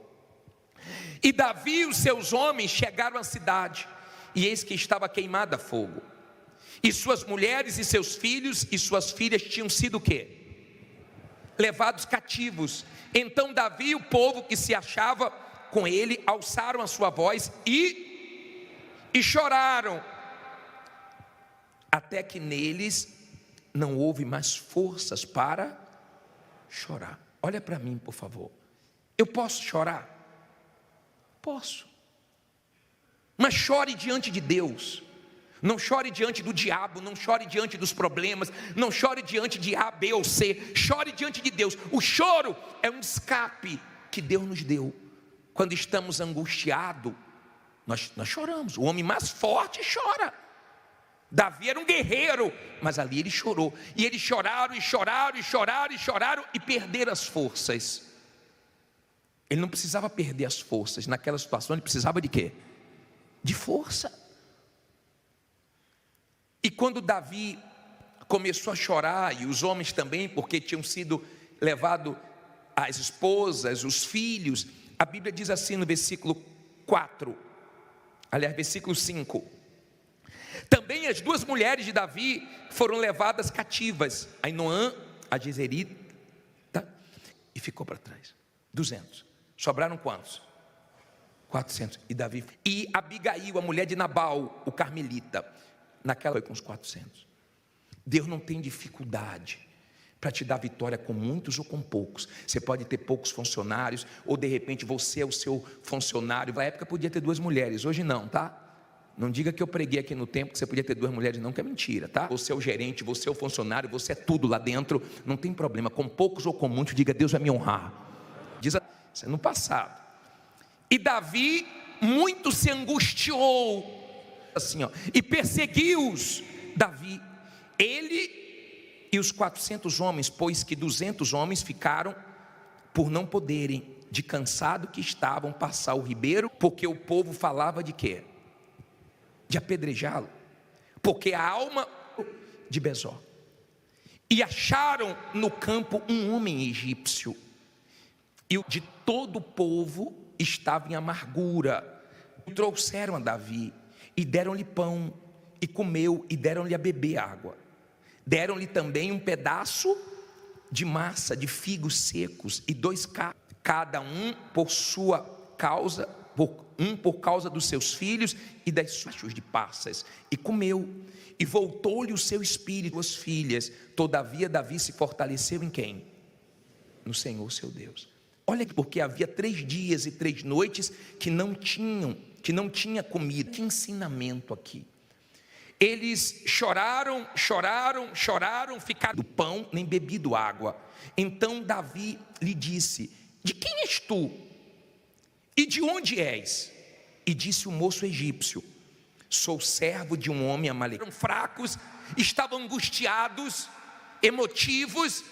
E Davi e os seus homens chegaram à cidade, e eis que estava queimada a fogo, e suas mulheres e seus filhos e suas filhas tinham sido o quê? Levados cativos. Então Davi e o povo que se achava com ele, alçaram a sua voz e choraram, até que neles não houve mais forças para chorar. Olha para mim, por favor. Eu posso chorar? Posso. Mas chore diante de Deus. Não chore diante do diabo, não chore diante dos problemas, não chore diante de A, B ou C, chore diante de Deus. O choro é um escape que Deus nos deu. Quando estamos angustiados, nós choramos. O homem mais forte chora. Davi era um guerreiro, mas ali ele chorou. E eles choraram, e choraram, e choraram, e choraram, e perderam as forças. Ele não precisava perder as forças. Naquela situação ele precisava de quê? De força. E quando Davi começou a chorar, e os homens também, porque tinham sido levados as esposas, os filhos, a Bíblia diz assim no versículo 4, aliás, versículo 5: também as duas mulheres de Davi foram levadas cativas, Ainoã, a Jezerita, e ficou para trás. 200, sobraram quantos? 400, e Abigail, a mulher de Nabal, o carmelita, naquela foi com os 400. Deus não tem dificuldade para te dar vitória com muitos ou com poucos. Você pode ter poucos funcionários, ou de repente você é o seu funcionário. Na época podia ter 2 mulheres, hoje não, tá? Não diga que eu preguei aqui no tempo que você podia ter 2 mulheres, não, que é mentira, tá? Você é o gerente, você é o funcionário, você é tudo lá dentro, não tem problema, com poucos ou com muitos, diga: Deus vai me honrar. Diz assim, no passado. E Davi muito se angustiou, assim, ó, e perseguiu-os, Davi, ele e os 400 homens, pois que 200 homens ficaram por não poderem, de cansado que estavam, passar o ribeiro, porque o povo falava de quê? De apedrejá-lo, porque a alma de Bezor. E acharam no campo um homem egípcio, e o de todo o povo estava em amargura. Trouxeram a Davi e deram-lhe pão, e comeu, e deram-lhe a beber água. Deram-lhe também um pedaço de massa de figos secos e 2 cacos, cada um por sua causa, por causa dos seus filhos e das suas de passas. E comeu, e voltou-lhe o seu espírito às filhas. Todavia Davi se fortaleceu em quem? No Senhor seu Deus. Olha, porque havia 3 dias e 3 noites que não tinha comida. Que ensinamento aqui. Eles choraram, ficaram do pão, nem bebido água. Então Davi lhe disse: de quem és tu? E de onde és? E disse o moço egípcio: sou servo de um homem amalequita. Eram fracos, estavam angustiados, emotivos,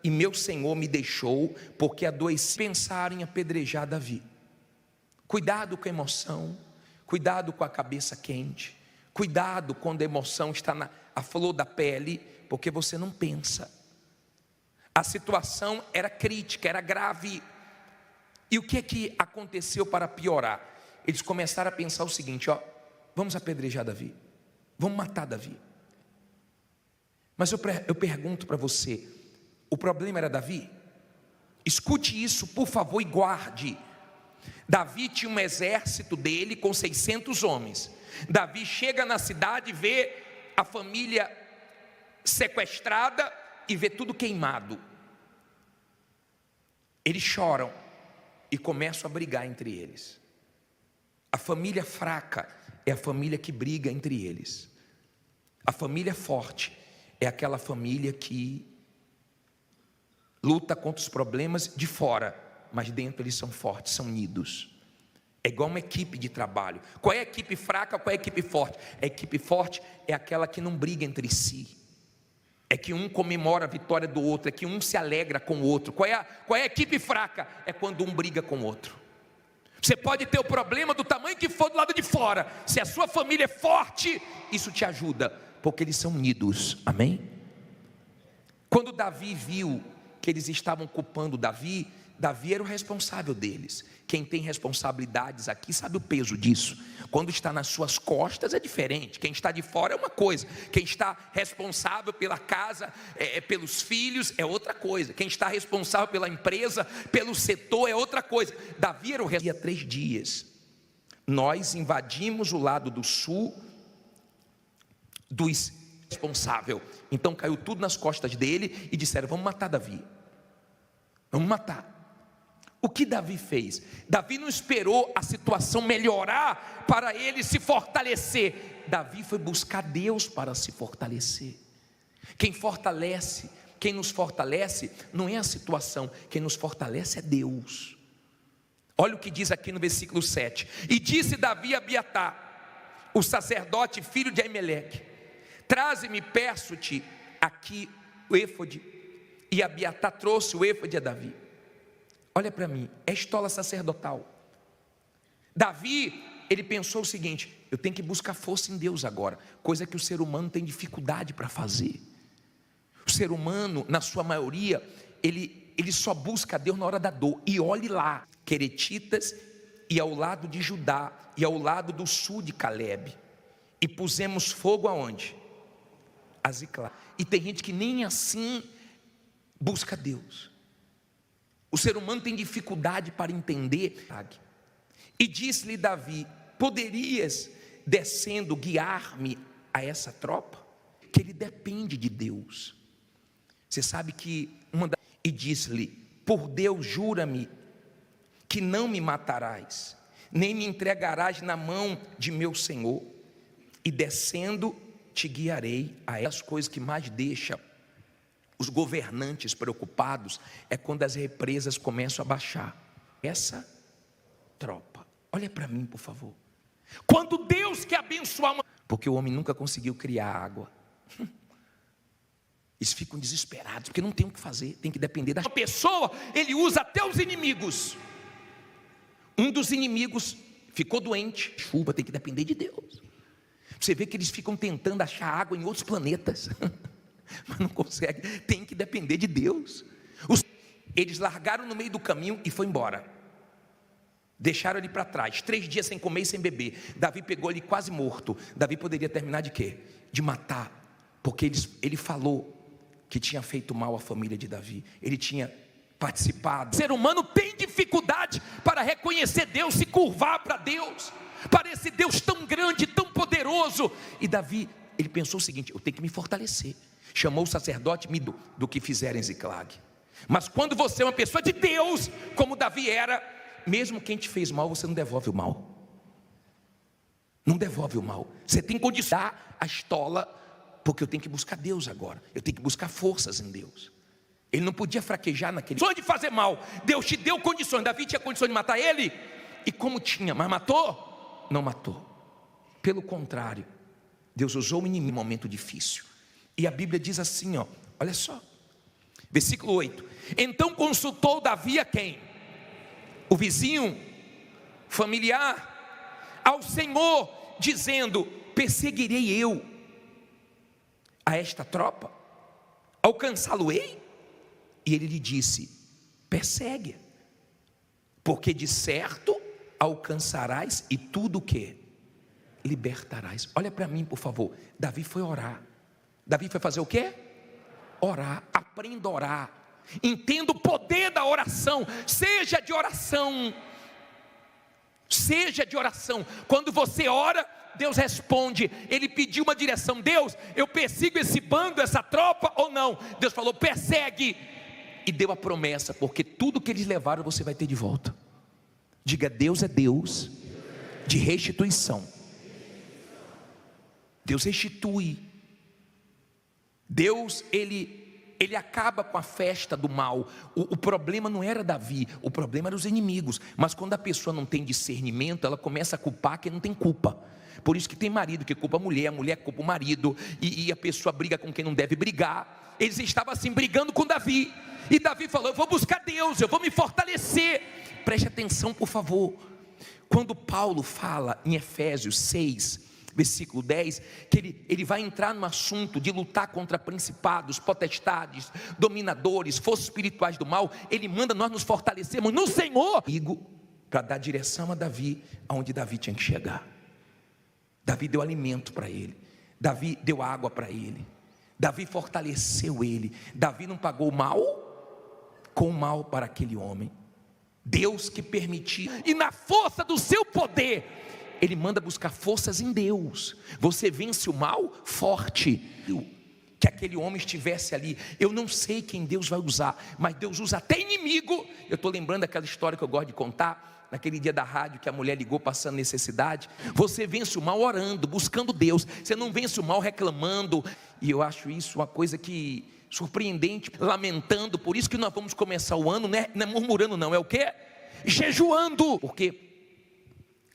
e meu senhor me deixou, porque adoeci. Pensaram em apedrejar Davi. Cuidado com a emoção, cuidado com a cabeça quente, cuidado quando a emoção está a flor da pele, porque você não pensa. A situação era crítica, era grave. E o que aconteceu para piorar? Eles começaram a pensar o seguinte: ó, vamos apedrejar Davi, vamos matar Davi. Mas eu pergunto para você, o problema era Davi? Escute isso, por favor, e guarde. Davi tinha um exército dele com 600 homens. Davi chega na cidade, vê a família sequestrada e vê tudo queimado. Eles choram e começam a brigar entre eles. A família fraca é a família que briga entre eles. A família forte é aquela família que luta contra os problemas de fora, mas dentro eles são fortes, são unidos. É igual uma equipe de trabalho. Qual é a equipe fraca, qual é a equipe forte? A equipe forte é aquela que não briga entre si. É que um comemora a vitória do outro, é que um se alegra com o outro. Qual é a equipe fraca? É quando um briga com o outro. Você pode ter o problema do tamanho que for do lado de fora. Se a sua família é forte, isso te ajuda, porque eles são unidos. Amém? Quando Davi viu que eles estavam culpando Davi, Davi era o responsável deles. Quem tem responsabilidades aqui sabe o peso disso. Quando está nas suas costas é diferente. Quem está de fora é uma coisa. Quem está responsável pela casa, pelos filhos, é outra coisa. Quem está responsável pela empresa, pelo setor, é outra coisa. Davi era o responsável. 3 dias, nós invadimos o lado do sul do responsável. Então caiu tudo nas costas dele e disseram: vamos matar Davi. Vamos matar. O que Davi fez? Davi não esperou a situação melhorar para ele se fortalecer. Davi foi buscar Deus para se fortalecer. Quem nos fortalece não é a situação, quem nos fortalece é Deus. Olha o que diz aqui no versículo 7. E disse Davi a Abiatar, o sacerdote, filho de Aimeleque: traze-me, peço-te, aqui o éfode. E Abiatar trouxe o éfode a Davi. Olha para mim, é estola sacerdotal. Davi, ele pensou o seguinte: eu tenho que buscar força em Deus agora, coisa que o ser humano tem dificuldade para fazer. O ser humano, na sua maioria, ele só busca Deus na hora da dor. E olhe lá, Queretitas e ao lado de Judá e ao lado do sul de Calebe, e pusemos fogo aonde? A Ziclag. E tem gente que nem assim busca Deus. O ser humano tem dificuldade para entender. E disse-lhe Davi: poderias, descendo, guiar-me a essa tropa? Que ele depende de Deus. Você sabe que e disse-lhe: por Deus, jura-me que não me matarás, nem me entregarás na mão de meu senhor, e descendo te guiarei a as coisas que mais deixam os governantes preocupados é quando as represas começam a baixar. Essa tropa, olha para mim, por favor. Quando Deus quer abençoar porque o homem nunca conseguiu criar água. Eles ficam desesperados, porque não tem o que fazer, tem que depender da pessoa. Ele usa até os inimigos. Um dos inimigos ficou doente, chuva, tem que depender de Deus. Você vê que eles ficam tentando achar água em outros planetas, mas não consegue, tem que depender de Deus. Eles largaram no meio do caminho e foi embora. Deixaram ele para trás, 3 dias sem comer e sem beber. Davi pegou ele quase morto. Davi poderia terminar de quê? De matar, porque ele falou que tinha feito mal à família de Davi. Ele tinha participado. O ser humano tem dificuldade para reconhecer Deus, se curvar para Deus, para esse Deus tão grande, tão poderoso. E Davi, ele pensou o seguinte: eu tenho que me fortalecer. Chamou o sacerdote do que fizeram em Ziclag. Mas quando você é uma pessoa de Deus, como Davi era, mesmo quem te fez mal, você não devolve o mal. Não devolve o mal. Você tem que condicionar a estola, porque eu tenho que buscar Deus agora. Eu tenho que buscar forças em Deus. Ele não podia fraquejar naquele sonho de fazer mal. Deus te deu condições. Davi tinha condições de matar ele. E como tinha, mas matou? Não matou. Pelo contrário, Deus usou o inimigo em um momento difícil. E a Bíblia diz assim, ó, olha só, versículo 8: então consultou Davi a quem? O vizinho, familiar, ao Senhor, dizendo: perseguirei eu a esta tropa? Alcançá-lo-ei? E ele lhe disse: persegue, porque de certo alcançarás, e tudo o que? Libertarás. Olha para mim, por favor. Davi foi orar. Davi foi fazer o quê? Orar. Aprenda a orar. Entenda o poder da oração. Seja de oração. Seja de oração. Quando você ora, Deus responde. Ele pediu uma direção: Deus, eu persigo esse bando, essa tropa ou não? Deus falou: persegue. E deu a promessa, porque tudo que eles levaram você vai ter de volta. Diga: Deus é Deus de restituição. Deus restitui. Deus, ele acaba com a festa do mal. O problema não era Davi, o problema eram os inimigos. Mas quando a pessoa não tem discernimento, ela começa a culpar quem não tem culpa. Por isso que tem marido que culpa a mulher culpa o marido, e a pessoa briga com quem não deve brigar. Eles estavam assim brigando com Davi, e Davi falou: eu vou buscar Deus, eu vou me fortalecer. Preste atenção, por favor. Quando Paulo fala em Efésios 6, versículo 10, que ele vai entrar no assunto de lutar contra principados, potestades, dominadores, forças espirituais do mal. Ele manda nós nos fortalecermos no Senhor, para dar direção a Davi, aonde Davi tinha que chegar. Davi deu alimento para ele, Davi deu água para ele, Davi fortaleceu ele. Davi não pagou mal com mal para aquele homem. Deus que permitiu, e na força do seu poder, ele manda buscar forças em Deus. Você vence o mal forte. Que aquele homem estivesse ali, eu não sei quem Deus vai usar, mas Deus usa até inimigo. Eu estou lembrando daquela história que eu gosto de contar, naquele dia da rádio que a mulher ligou passando necessidade. Você vence o mal orando, buscando Deus. Você não vence o mal reclamando. E eu acho isso uma coisa que surpreendente, lamentando. Por isso que nós vamos começar o ano, não é murmurando não, é o quê? Jejuando. Porque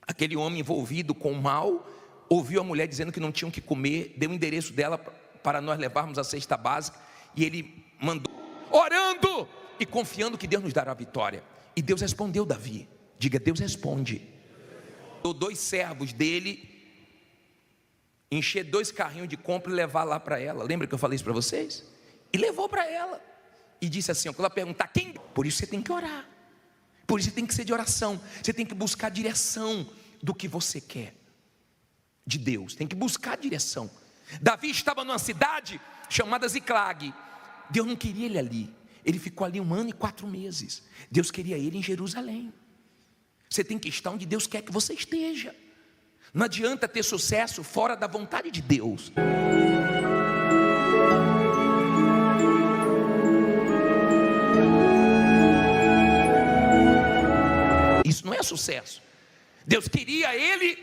aquele homem envolvido com o mal ouviu a mulher dizendo que não tinham que comer, deu o endereço dela para nós levarmos a cesta básica, e ele mandou, orando e confiando que Deus nos dará a vitória. E Deus respondeu Davi. Diga, Deus responde. Dou 2 servos dele, encher 2 carrinhos de compra e levar lá para ela. Lembra que eu falei isso para vocês? E levou para ela, e disse assim, quando ela perguntar quem, por isso você tem que orar, por isso você tem que ser de oração, você tem que buscar a direção do que você quer de Deus, tem que buscar a direção. Davi estava numa cidade chamada Ziclag. Deus não queria ele ali, ele ficou ali 1 ano e 4 meses. Deus queria ele em Jerusalém. Você tem que estar onde Deus quer que você esteja. Não adianta ter sucesso fora da vontade de Deus. Isso não é sucesso. Deus queria ele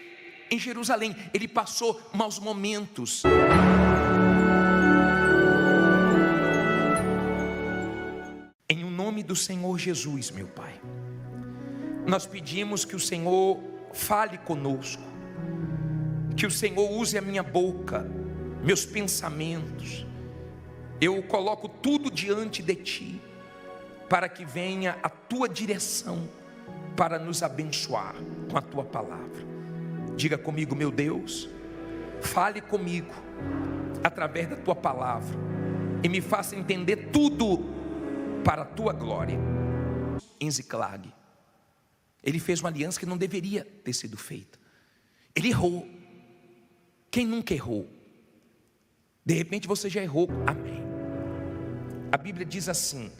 em Jerusalém. Ele passou maus momentos. Em o nome do Senhor Jesus, meu Pai, nós pedimos que o Senhor fale conosco, que o Senhor use a minha boca, meus pensamentos. Eu coloco tudo diante de Ti, para que venha a Tua direção, para nos abençoar com a Tua palavra. Diga comigo, meu Deus, fale comigo através da Tua palavra e me faça entender tudo para a Tua glória. Em Ziclag, ele fez uma aliança que não deveria ter sido feita. Ele errou. Quem nunca errou? De repente você já errou. Amém. A Bíblia diz assim,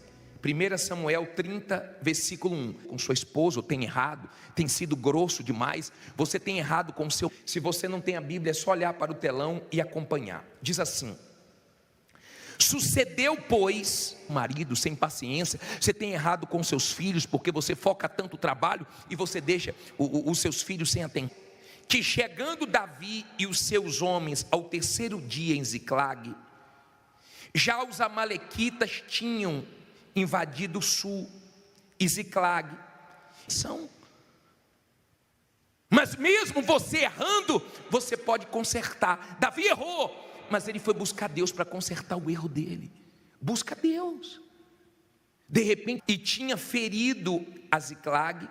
1 Samuel 30, versículo 1. Com sua esposa tem errado, tem sido grosso demais, você tem errado com o seu... Se você não tem a Bíblia, é só olhar para o telão e acompanhar. Diz assim: sucedeu, pois, marido sem paciência, você tem errado com seus filhos, porque você foca tanto no trabalho e você deixa os seus filhos sem atenção, que chegando Davi e os seus homens ao 3º dia em Ziclag, já os amalequitas tinham invadido o sul e Ziclag. Mas mesmo você errando, você pode consertar. Davi errou, mas ele foi buscar Deus para consertar o erro dele. Busca Deus. De repente, e tinha ferido a Ziclag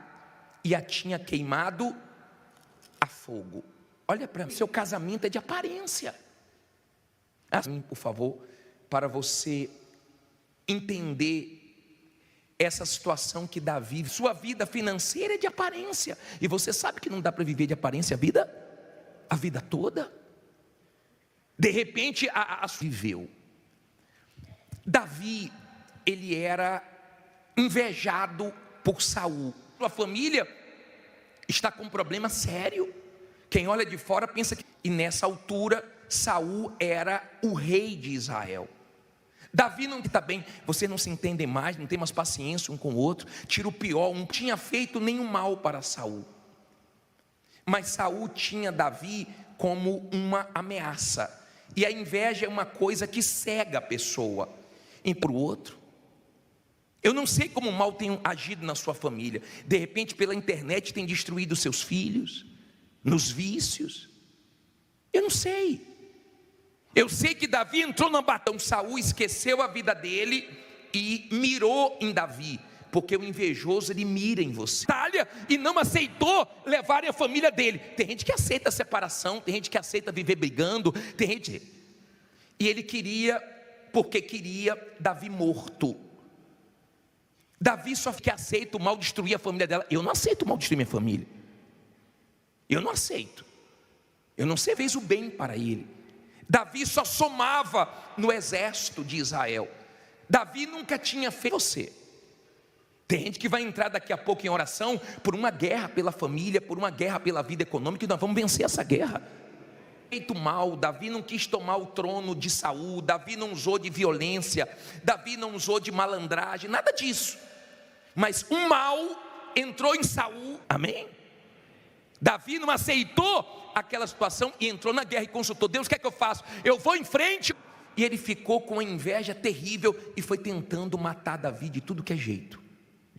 e a tinha queimado a fogo. Olha para mim, seu casamento é de aparência. Assim, por favor, para você entender essa situação que Davi vive. Sua vida financeira é de aparência, e você sabe que não dá para viver de aparência a vida toda. De repente viveu. Davi, ele era invejado por Saul. Sua família está com um problema sério. Quem olha de fora pensa que... E nessa altura, Saul era o rei de Israel. Davi não está bem, vocês não se entendem mais, não tem mais paciência um com o outro, tira o pior, não tinha feito nenhum mal para Saul, mas Saul tinha Davi como uma ameaça, e a inveja é uma coisa que cega a pessoa, e para o outro, eu não sei como o mal tem agido na sua família, de repente pela internet tem destruído seus filhos, nos vícios, eu não sei. Eu sei que Davi entrou na batalha. Saul esqueceu a vida dele e mirou em Davi. porque o invejoso ele mira em você. E não aceitou levarem a família dele. Tem gente que aceita a separação, tem gente que aceita viver brigando, tem gente. E ele queria, porque queria Davi morto. Davi só que aceita o mal destruir a família dela. Eu não aceito o mal destruir minha família. Eu não aceito. Eu não sei, fez o bem para ele. Davi só somava no exército de Israel. Davi nunca tinha feito você. Tem gente que vai entrar daqui a pouco em oração por uma guerra pela família, por uma guerra pela vida econômica, e nós vamos vencer essa guerra. Feito mal, Davi não quis tomar o trono de Saul, Davi não usou de violência, Davi não usou de malandragem, nada disso. Mas o mal entrou em Saul, amém? Davi não aceitou aquela situação e entrou na guerra e consultou Deus: o que é que eu faço? Eu vou em frente. E ele ficou com uma inveja terrível e foi tentando matar Davi de tudo que é jeito.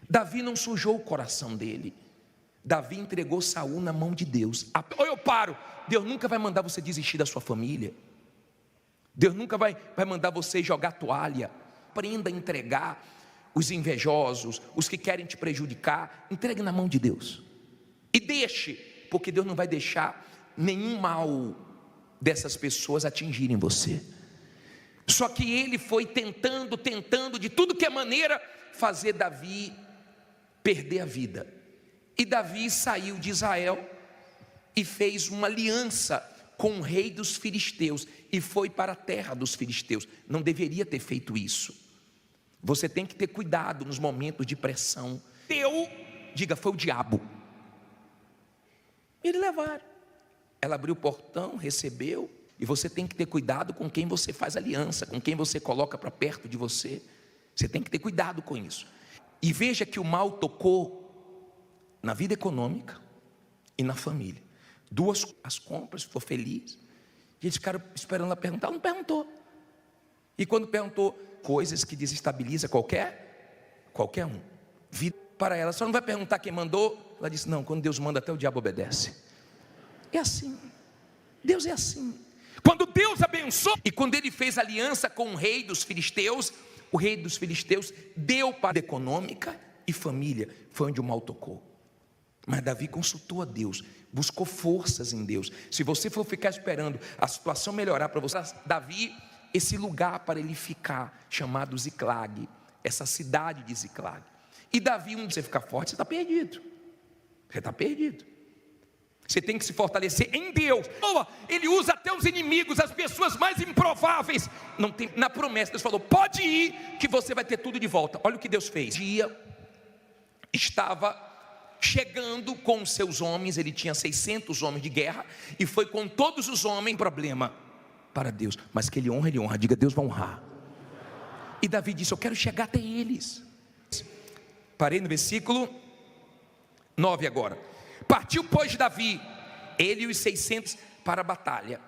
Davi não sujou o coração dele. Davi entregou Saul na mão de Deus. Ou eu paro, Deus nunca vai mandar você desistir da sua família. Deus nunca vai mandar você jogar toalha. Aprenda a entregar os invejosos, os que querem te prejudicar. Entregue na mão de Deus. E deixe, porque Deus não vai deixar nenhum mal dessas pessoas atingirem você. Só que ele foi tentando de tudo que é maneira fazer Davi perder a vida. E Davi saiu de Israel e fez uma aliança com o rei dos filisteus e foi para a terra dos filisteus. Não deveria ter feito isso. Você tem que ter cuidado nos momentos de pressão. Diga, foi o diabo. Eles levaram. Ela abriu o portão, recebeu. E você tem que ter cuidado com quem você faz aliança, com quem você coloca para perto de você. Você tem que ter cuidado com isso. E veja que o mal tocou na vida econômica e na família. As compras, ficou feliz. E eles ficaram esperando ela perguntar, ela não perguntou. E quando perguntou, coisas que desestabilizam qualquer um. Vida para ela, só não vai perguntar quem mandou. Ela disse, não, quando Deus manda até o diabo obedece. É assim, Deus é assim. Quando Deus abençoou, e quando ele fez aliança com o rei dos filisteus, o rei dos filisteus deu para a econômica e família, foi onde o mal tocou. Mas Davi consultou a Deus, buscou forças em Deus. Se você for ficar esperando a situação melhorar para você, Davi, esse lugar para ele ficar, chamado Ziclag, essa cidade de Ziclag. E Davi, onde você ficar forte, você está perdido. Você está perdido. Você tem que se fortalecer em Deus. Ele usa até os inimigos, as pessoas mais improváveis. Não tem, na promessa, Deus falou, pode ir, que você vai ter tudo de volta. Olha o que Deus fez. Um dia, estava chegando com os seus homens, ele tinha 600 homens de guerra, e foi com todos os homens, problema para Deus. Mas que ele honra, diga, Deus vai honrar. E Davi disse, eu quero chegar até eles. Parei no versículo 9 agora. Partiu, pois, Davi, ele e os 600 para a batalha.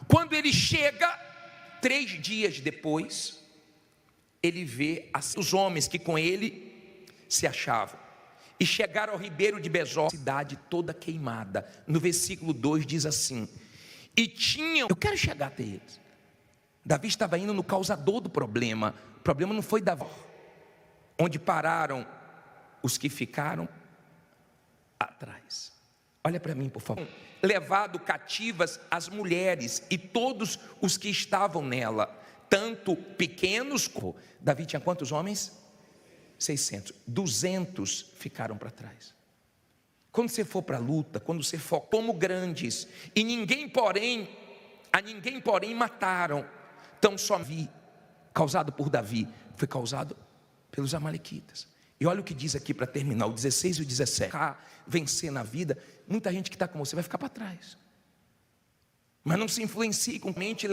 Quando ele chega, 3 dias depois, ele vê os homens que com ele se achavam. E chegaram ao ribeiro de Besor, cidade toda queimada. No versículo 2 diz assim, e tinham, eu quero chegar até eles. Davi estava indo no causador do problema. O problema não foi Davi. Onde pararam os que ficaram atrás. Olha para mim, por favor. Levado cativas as mulheres e todos os que estavam nela, tanto pequenos. Davi tinha quantos homens? 600. 200 ficaram para trás. Quando você for para a luta, quando você for como grandes, e a ninguém porém mataram, tão só vi, causado por Davi, foi causado pelos amalequitas. E olha o que diz aqui para terminar, o 16 e o 17. Vencer na vida, muita gente que está com você vai ficar para trás. Mas não se influencie com mente,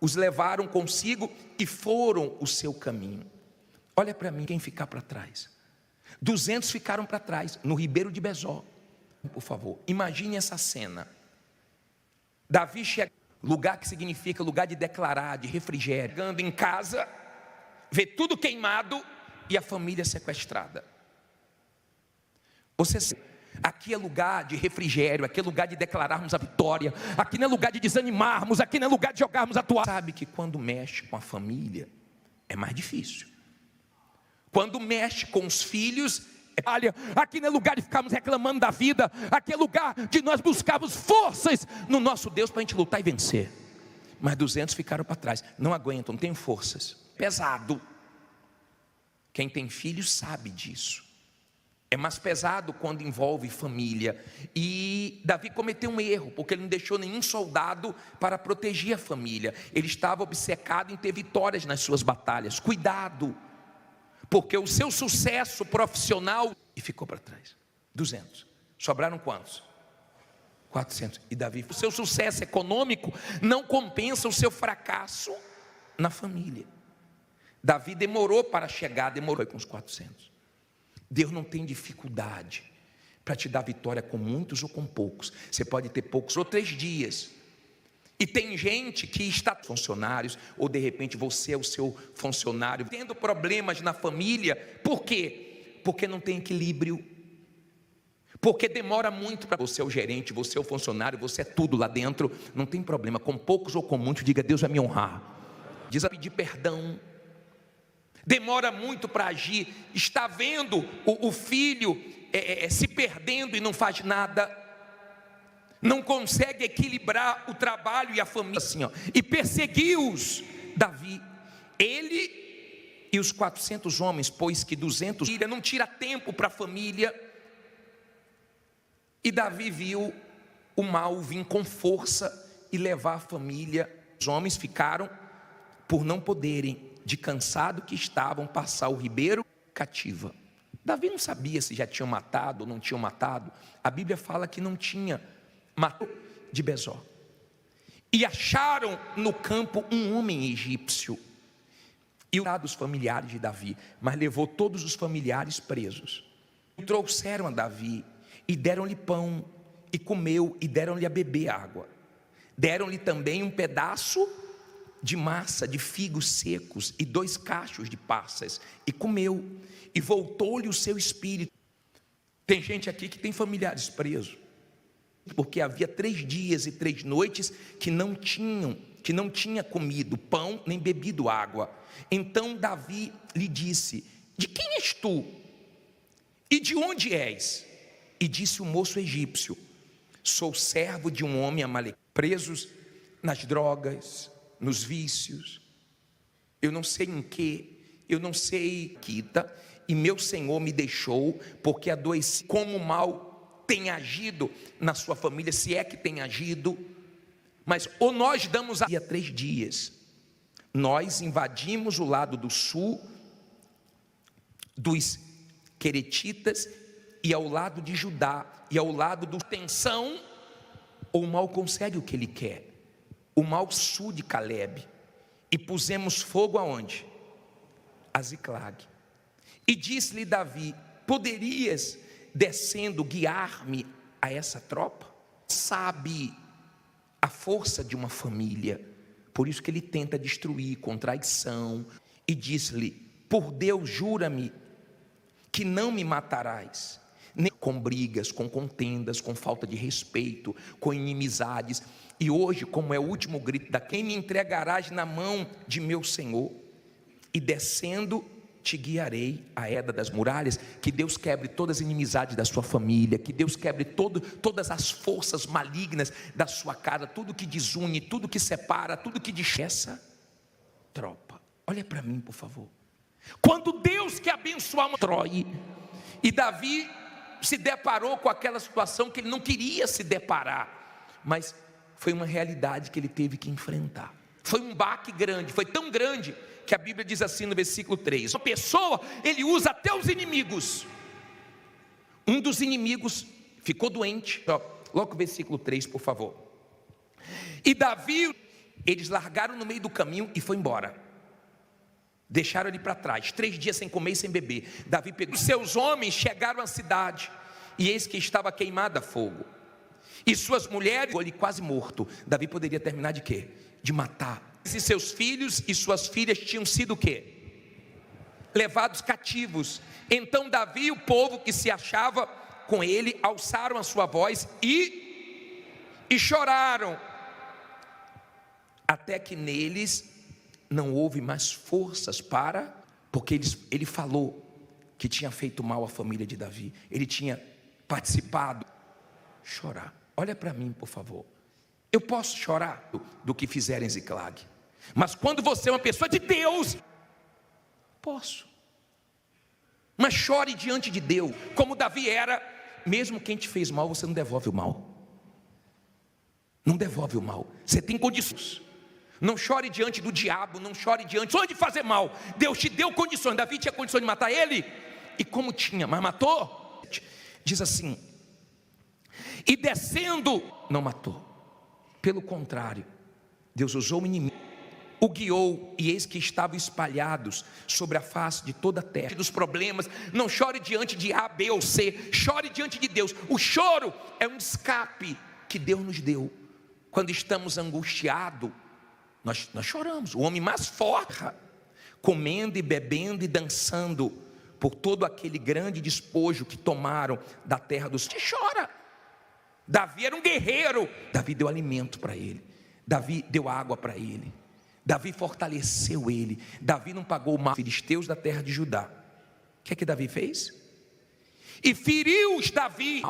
os levaram consigo e foram o seu caminho. Olha para mim, quem ficar para trás. 200 ficaram para trás, no ribeiro de Besor. Por favor, imagine essa cena. Davi chega, lugar que significa lugar de declarar, de refrigério. Chegando em casa, vê tudo queimado e a família sequestrada. Aqui é lugar de refrigério, aqui é lugar de declararmos a vitória, aqui não é lugar de desanimarmos, aqui não é lugar de jogarmos a toalha. Sabe que quando mexe com a família é mais difícil. Quando mexe com os filhos, olha, aqui não é lugar de ficarmos reclamando da vida, aqui é lugar de nós buscarmos forças no nosso Deus para a gente lutar e vencer. Mas 200 ficaram para trás, não aguentam, não tem forças, pesado. Quem tem filhos sabe disso. É mais pesado quando envolve família. E Davi cometeu um erro, porque ele não deixou nenhum soldado para proteger a família. Ele estava obcecado em ter vitórias nas suas batalhas. Cuidado, porque o seu sucesso profissional e ficou para trás. 200. Sobraram quantos? 400. E Davi, o seu sucesso econômico não compensa o seu fracasso na família. Davi demorou para chegar, demorou com os 400. Deus não tem dificuldade para te dar vitória com muitos ou com poucos. Você pode ter poucos ou 3 dias. E tem gente que está funcionários, ou de repente você é o seu funcionário, tendo problemas na família. Por quê? Porque não tem equilíbrio. Porque demora muito para você é o gerente, você é o funcionário, você é tudo lá dentro. Não tem problema, com poucos ou com muitos, diga: Deus vai me honrar. Diz a pedir perdão. Demora muito para agir, está vendo o filho se perdendo e não faz nada, não consegue equilibrar o trabalho e a família, assim, ó, e perseguiu-os Davi, ele e os 400 homens, pois que 200, não tira tempo para a família, e Davi viu o mal vir com força e levar a família. Os homens ficaram, por não poderem, de cansado que estavam, passar o ribeiro cativa. Davi não sabia se já tinham matado ou não tinham matado. A Bíblia fala que não tinha matado de Bezor. E acharam no campo um homem egípcio. E os familiares de Davi, mas levou todos os familiares presos. E trouxeram a Davi e deram-lhe pão e comeu e deram-lhe a beber água. Deram-lhe também um pedaço de massa de figos secos e 2 cachos de passas, e comeu, e voltou-lhe o seu espírito. Tem gente aqui que tem familiares presos, porque havia 3 dias e 3 noites que não tinha comido pão nem bebido água. Então Davi lhe disse: de quem és tu? E de onde és? E disse o moço egípcio: sou servo de um homem amalequita, presos nas drogas, nos vícios, eu não sei em que, eu não sei quita, e meu Senhor me deixou, porque adoeci. Como o mal tem agido na sua família, se é que tem agido, mas ou nós damos há 3 dias, nós invadimos o lado do sul dos queretitas, e ao lado de Judá, e ao lado do tensão, ou o mal consegue o que ele quer. O mal sul de Caleb, e pusemos fogo aonde? A Ziclag. E disse-lhe Davi: poderias, descendo, guiar-me a essa tropa? Sabe a força de uma família, por isso que ele tenta destruir com traição. E disse-lhe: por Deus, jura-me que não me matarás, nem com brigas, com contendas, com falta de respeito, com inimizades. E hoje, como é o último grito da quem me entregarás na mão de meu Senhor, e descendo te guiarei à Eda das muralhas. Que Deus quebre todas as inimizades da sua família, que Deus quebre todas as forças malignas da sua casa, tudo que desune, tudo que separa, tudo que essa tropa. Olha para mim, por favor. Quando Deus quer abençoar uma Troia, e Davi se deparou com aquela situação que ele não queria se deparar, mas foi uma realidade que ele teve que enfrentar. Foi um baque grande, foi tão grande que a Bíblia diz assim no versículo 3: uma pessoa, ele usa até os inimigos. Um dos inimigos ficou doente. Logo o versículo 3, por favor. E Davi, eles largaram no meio do caminho e foi embora. Deixaram ele para trás, 3 dias sem comer e sem beber. Davi pegou seus homens, chegaram à cidade, e eis que estava queimada a fogo, e suas mulheres, ele quase morto. Davi poderia terminar de quê? De matar. E seus filhos e suas filhas tinham sido o quê? Levados cativos. Então Davi e o povo que se achava com ele alçaram a sua voz e choraram, até que neles não houve mais forças para, porque ele falou: que tinha feito mal à família de Davi. Ele tinha participado. Chorar. Olha para mim, por favor. Eu posso chorar do que fizeram em Ziclag, mas quando você é uma pessoa de Deus, posso. Mas chore diante de Deus, como Davi era. Mesmo quem te fez mal, você não devolve o mal. Não devolve o mal. Você tem condições. Não chore diante do diabo, não chore diante de fazer mal. Deus te deu condições. Davi tinha condições de matar ele, e como tinha, mas matou. Diz assim: e descendo, não matou. Pelo contrário, Deus usou o inimigo, o guiou, e eis que estavam espalhados sobre a face de toda a terra. Dos problemas, não chore diante de A, B ou C, chore diante de Deus. O choro é um escape que Deus nos deu. Quando estamos angustiados, nós choramos. O homem mais forte, comendo e bebendo e dançando por todo aquele grande despojo que tomaram da terra dos... chora. Davi era um guerreiro. Davi deu alimento para ele. Davi deu água para ele. Davi fortaleceu ele. Davi não pagou o mal aos filisteus da terra de Judá. O que é que Davi fez? E feriu-os Davi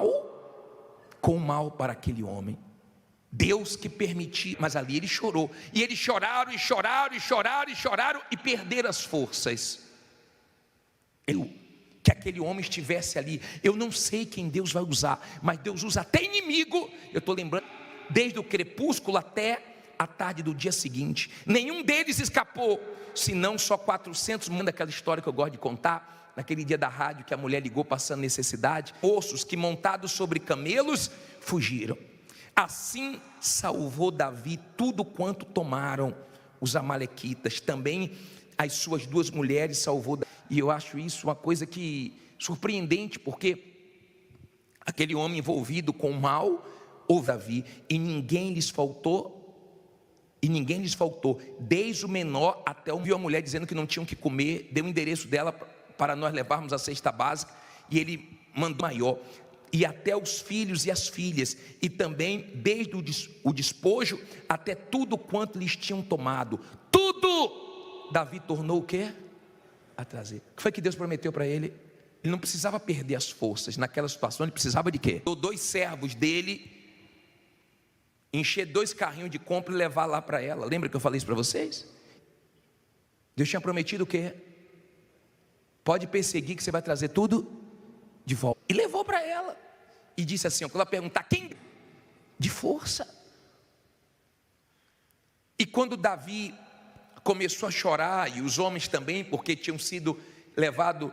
com mal para aquele homem. Deus que permitiu, mas ali ele chorou. E eles choraram e choraram e choraram e choraram e perderam as forças. Que aquele homem estivesse ali. Eu não sei quem Deus vai usar, mas Deus usa até inimigo. Eu estou lembrando, desde o crepúsculo até a tarde do dia seguinte, nenhum deles escapou, senão só 400. Manda aquela história que eu gosto de contar, naquele dia da rádio que a mulher ligou passando necessidade. Ossos que montados sobre camelos fugiram. Assim salvou Davi tudo quanto tomaram os amalequitas. Também as suas 2 mulheres salvou. E eu acho isso uma coisa que surpreendente, porque aquele homem envolvido com o mal, houve Davi, e ninguém lhes faltou, desde o menor até o... Viu a mulher dizendo que não tinham que comer, deu o endereço dela para nós levarmos a cesta básica, e ele mandou maior, e até os filhos e as filhas, e também desde o despojo até tudo quanto lhes tinham tomado, tudo Davi tornou o quê? A trazer. O que foi que Deus prometeu para ele? Ele não precisava perder as forças. Naquela situação ele precisava de quê? 2 servos dele, encher 2 carrinhos de compra e levar lá para ela. Lembra que eu falei isso para vocês? Deus tinha prometido o quê? Pode perseguir que você vai trazer tudo de volta. E levou para ela. E disse assim, quando ela perguntar quem? De força. E quando Davi começou a chorar, e os homens também, porque tinham sido levados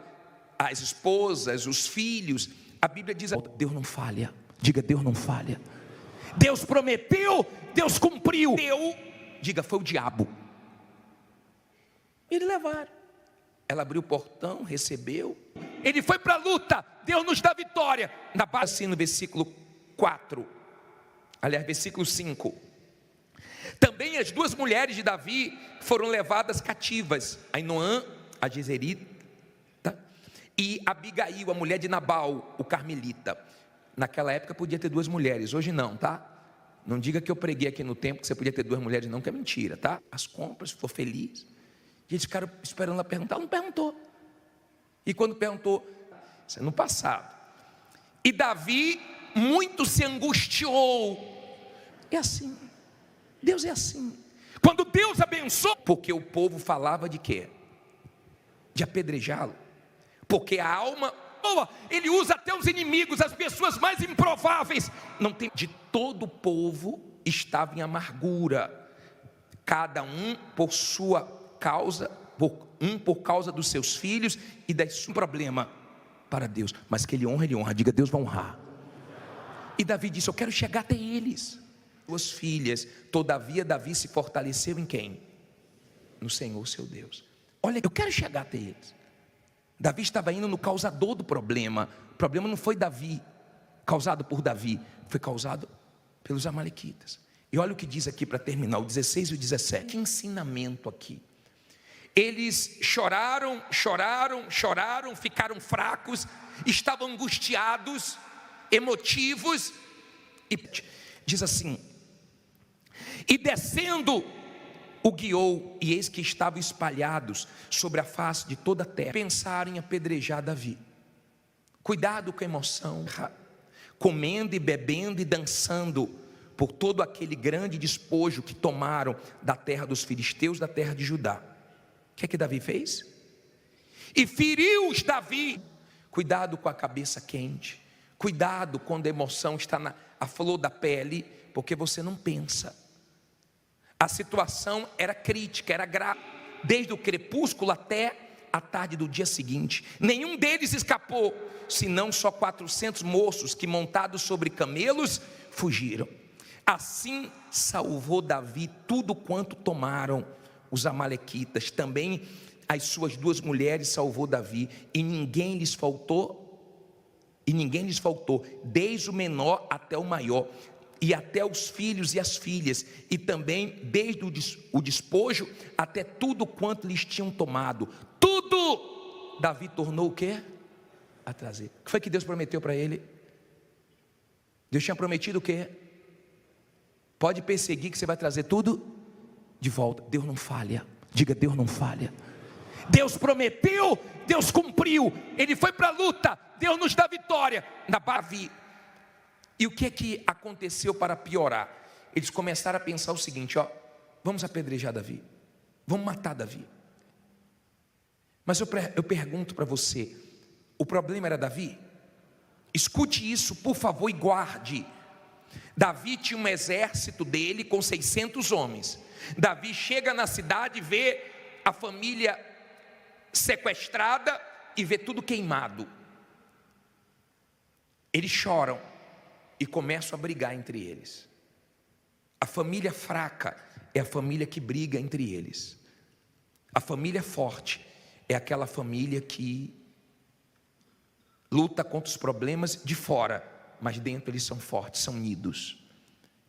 as esposas, os filhos, a Bíblia diz, Deus não falha. Diga, Deus não falha. Deus prometeu, Deus cumpriu. Diga, foi o diabo. Eles levaram. Ela abriu o portão, recebeu. Ele foi para a luta, Deus nos dá vitória. Na base, assim, no versículo 4, aliás, versículo 5. Também as 2 mulheres de Davi foram levadas cativas, Ainoã, a Jezerita, e Abigail, a mulher de Nabal, o carmelita. Naquela época podia ter 2 mulheres, hoje não, tá? Não diga que eu preguei aqui no templo que você podia ter 2 mulheres, não, que é mentira, tá? As compras, ficou feliz. E eles ficaram esperando ela perguntar, ela não perguntou. E quando perguntou, isso é no passado. E Davi muito se angustiou. É assim, Deus é assim. Quando Deus abençoa, porque o povo falava de quê? De apedrejá-lo. Porque a alma, ele usa até os inimigos, as pessoas mais improváveis. Não tem, de todo o povo estava em amargura, cada um por sua causa, por causa dos seus filhos e desse problema para Deus. Mas que ele honra, diga, Deus vai honrar. E Davi disse, eu quero chegar até eles. 2 filhas, todavia Davi se fortaleceu em quem? No Senhor seu Deus. Olha, eu quero chegar até eles. Davi estava indo no causador do problema. O problema não foi Davi, causado por Davi, foi causado pelos amalequitas. E olha o que diz aqui para terminar, o 16 e o 17. Que ensinamento aqui. Eles choraram, ficaram fracos, estavam angustiados, emotivos, e diz assim, e descendo, o guiou, e eis que estavam espalhados sobre a face de toda a terra. Pensaram em apedrejar Davi. Cuidado com a emoção, comendo e bebendo e dançando por todo aquele grande despojo que tomaram da terra dos filisteus, da terra de Judá. O que é que Davi fez? E feriu-os Davi. Cuidado com a cabeça quente, cuidado quando a emoção está à flor da pele, porque você não pensa. A situação era crítica, era grave, desde o crepúsculo até a tarde do dia seguinte. Nenhum deles escapou, senão só 400 moços que, montados sobre camelos, fugiram. Assim salvou Davi tudo quanto tomaram os amalequitas. Também as suas 2 mulheres salvou Davi, e ninguém lhes faltou, desde o menor até o maior, e até os filhos e as filhas, e também desde o despojo até tudo quanto lhes tinham tomado. Tudo Davi tornou o quê? A trazer. O que foi que Deus prometeu para ele? Deus tinha prometido o quê? Pode perseguir que você vai trazer tudo de volta. Deus não falha. Diga, Deus não falha. Deus prometeu, Deus cumpriu. Ele foi para a luta, Deus nos dá vitória. Na Davi. E o que é que aconteceu para piorar? Eles começaram a pensar o seguinte: vamos apedrejar Davi, vamos matar Davi. Mas eu pergunto para você, o problema era Davi? Escute isso, por favor, e guarde. Davi tinha um exército dele com 600 homens. Davi chega na cidade, vê a família sequestrada e vê tudo queimado. Eles choram e começam a brigar entre eles. A família fraca é a família que briga entre eles. A família forte é aquela família que luta contra os problemas de fora, mas dentro eles são fortes, são unidos.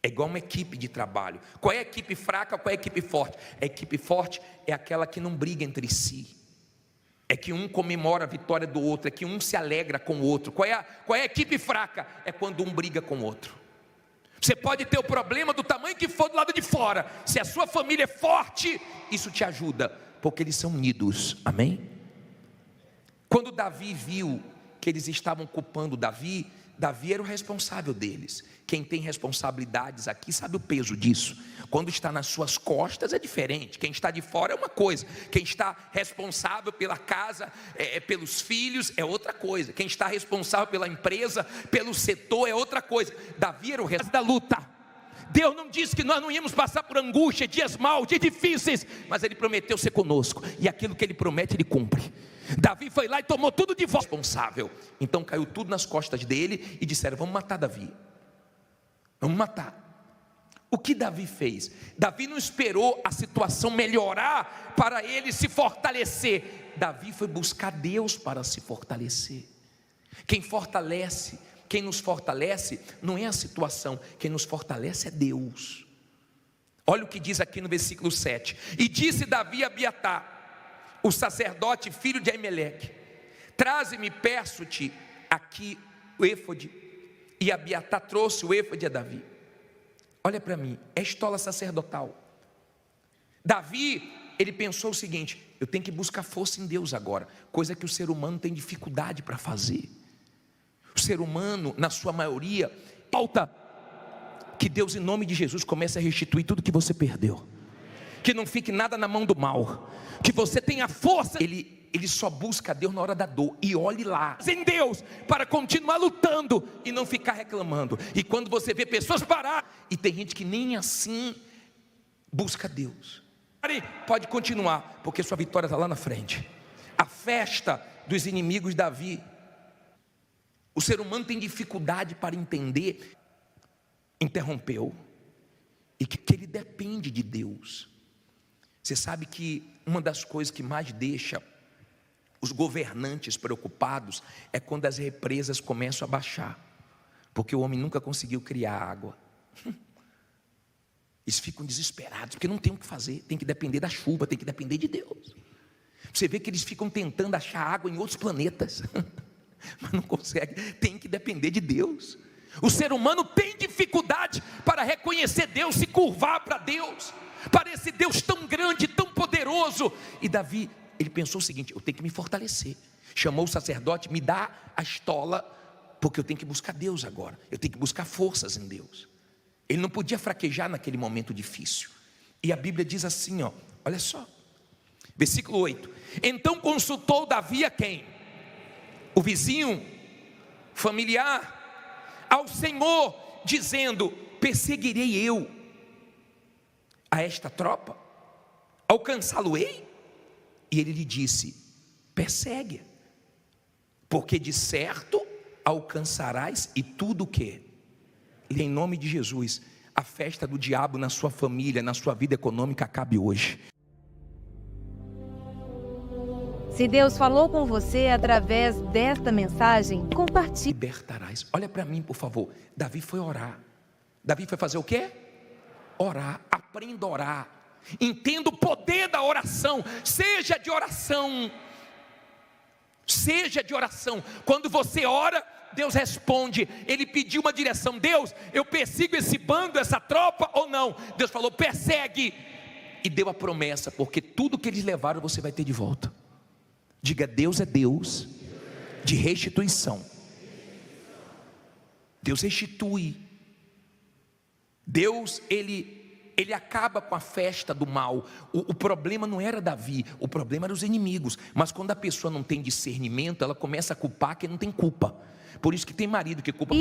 É igual uma equipe de trabalho. Qual é a equipe fraca, qual é a equipe forte? A equipe forte é aquela que não briga entre si. É que um comemora a vitória do outro, é que um se alegra com o outro. Qual é a equipe fraca? É quando um briga com o outro. Você pode ter o problema do tamanho que for do lado de fora. Se a sua família é forte, isso te ajuda, porque eles são unidos. Amém? Quando Davi viu que eles estavam culpando Davi era o responsável deles. Quem tem responsabilidades aqui sabe o peso disso. Quando está nas suas costas é diferente. Quem está de fora é uma coisa. Quem está responsável pela casa, pelos filhos, é outra coisa. Quem está responsável pela empresa, pelo setor, é outra coisa. Davi era o resto da luta. Deus não disse que nós não íamos passar por angústia, dias maus, dias difíceis, mas Ele prometeu ser conosco, e aquilo que Ele promete, Ele cumpre. Davi foi lá e tomou tudo de volta, responsável. Então caiu tudo nas costas dele e disseram: vamos matar Davi, vamos matar. O que Davi fez? Davi não esperou a situação melhorar para ele se fortalecer. Davi foi buscar Deus para se fortalecer. Quem nos fortalece não é a situação, quem nos fortalece é Deus. Olha o que diz aqui no versículo 7. E disse Davi a Abiatar, o sacerdote, filho de Aimeleque: traze-me, peço-te, aqui o éfode. E Abiatar trouxe o éfode a Davi. Olha para mim, é estola sacerdotal. Davi, ele pensou o seguinte: eu tenho que buscar força em Deus agora, coisa que o ser humano tem dificuldade para fazer. O ser humano, na sua maioria, falta que Deus, em nome de Jesus, comece a restituir tudo que você perdeu. Que não fique nada na mão do mal. Que você tenha força. Ele só busca Deus na hora da dor. E olhe lá em Deus para continuar lutando e não ficar reclamando. E quando você vê pessoas parar, e tem gente que nem assim busca Deus, pode continuar, porque sua vitória está lá na frente. A festa dos inimigos de Davi. O ser humano tem dificuldade para entender. Interrompeu. E que ele depende de Deus. Você sabe que uma das coisas que mais deixa os governantes preocupados é quando as represas começam a baixar, porque o homem nunca conseguiu criar água. Eles ficam desesperados, porque não tem o que fazer, tem que depender da chuva, tem que depender de Deus. Você vê que eles ficam tentando achar água em outros planetas, mas não conseguem, tem que depender de Deus. O ser humano tem dificuldade para reconhecer Deus, se curvar para Deus, para esse Deus tão grande, tão poderoso. E Davi, ele pensou o seguinte: eu tenho que me fortalecer. Chamou o sacerdote: me dá a estola, porque eu tenho que buscar Deus agora, eu tenho que buscar forças em Deus. Ele não podia fraquejar naquele momento difícil. E a Bíblia diz assim, ó, olha só, versículo 8: então consultou Davi a quem? O vizinho, familiar, ao Senhor, dizendo: perseguirei eu a esta tropa? Alcançá-lo-ei? E ele lhe disse: persegue, porque de certo alcançarás, e tudo o que? Em nome de Jesus, a festa do diabo na sua família, na sua vida econômica, acabe hoje. Se Deus falou com você através desta mensagem, compartilhe. Libertarás. Olha para mim, por favor. Davi foi orar. Davi foi fazer o quê? Orar. Aprenda a orar. Entenda o poder da oração. Seja de oração. Seja de oração. Quando você ora, Deus responde. Ele pediu uma direção: Deus, eu persigo esse bando, essa tropa ou não? Deus falou: persegue. E deu a promessa, porque tudo que eles levaram você vai ter de volta. Diga: Deus é Deus de restituição. Deus restitui. Deus, ele acaba com a festa do mal. O problema não era Davi, o problema eram os inimigos. Mas quando a pessoa não tem discernimento, ela começa a culpar quem não tem culpa. Por isso que tem marido que culpa.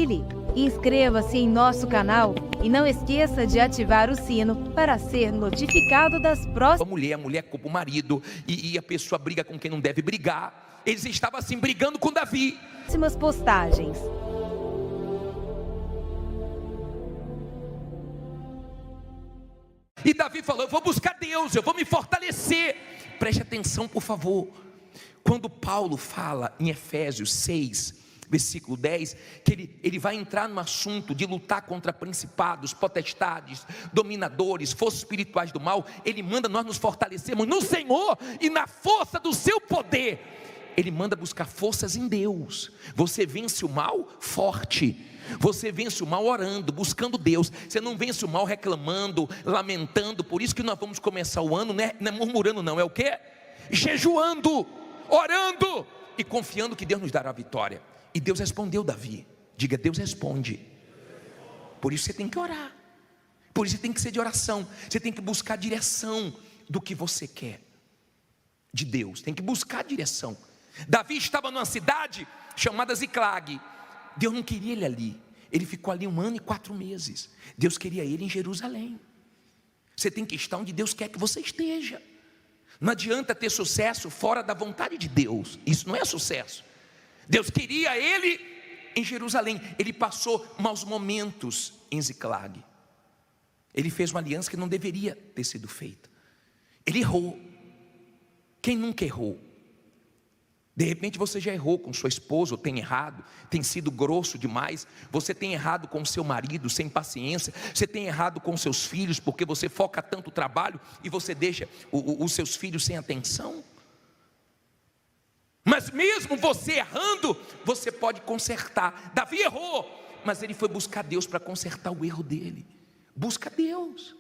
Inscreva-se em nosso canal e não esqueça de ativar o sino para ser notificado das próximas. A mulher culpa o marido, e a pessoa briga com quem não deve brigar. Eles estavam assim brigando com Davi. Próximas postagens. E Davi falou: eu vou buscar Deus, eu vou me fortalecer. Preste atenção, por favor. Quando Paulo fala em Efésios 6, versículo 10, que ele vai entrar no assunto de lutar contra principados, potestades, dominadores, forças espirituais do mal, ele manda nós nos fortalecermos no Senhor e na força do seu poder. Ele manda buscar forças em Deus. Você vence o mal forte. Você vence o mal orando, buscando Deus. Você não vence o mal reclamando, lamentando. Por isso que nós vamos começar o ano, não é murmurando não, é o quê? Jejuando, orando e confiando que Deus nos dará a vitória. E Deus respondeu Davi. Diga: Deus responde. Por isso você tem que orar. Por isso você tem que ser de oração. Você tem que buscar a direção do que você quer de Deus. Tem que buscar a direção. Davi estava numa cidade chamada Ziclag. Deus não queria ele ali. Ele ficou ali 1 ano e 4 meses. Deus queria ele em Jerusalém. Você tem que estar onde Deus quer que você esteja. Não adianta ter sucesso fora da vontade de Deus. Isso não é sucesso. Deus queria ele em Jerusalém. Ele passou maus momentos em Ziclag. Ele fez uma aliança que não deveria ter sido feita. Ele errou. Quem nunca errou? De repente você já errou com sua esposa, ou tem errado, tem sido grosso demais. Você tem errado com seu marido, sem paciência. Você tem errado com seus filhos, porque você foca tanto no trabalho e você deixa os seus filhos sem atenção. Mas mesmo você errando, você pode consertar. Davi errou, mas ele foi buscar Deus para consertar o erro dele. Busca Deus.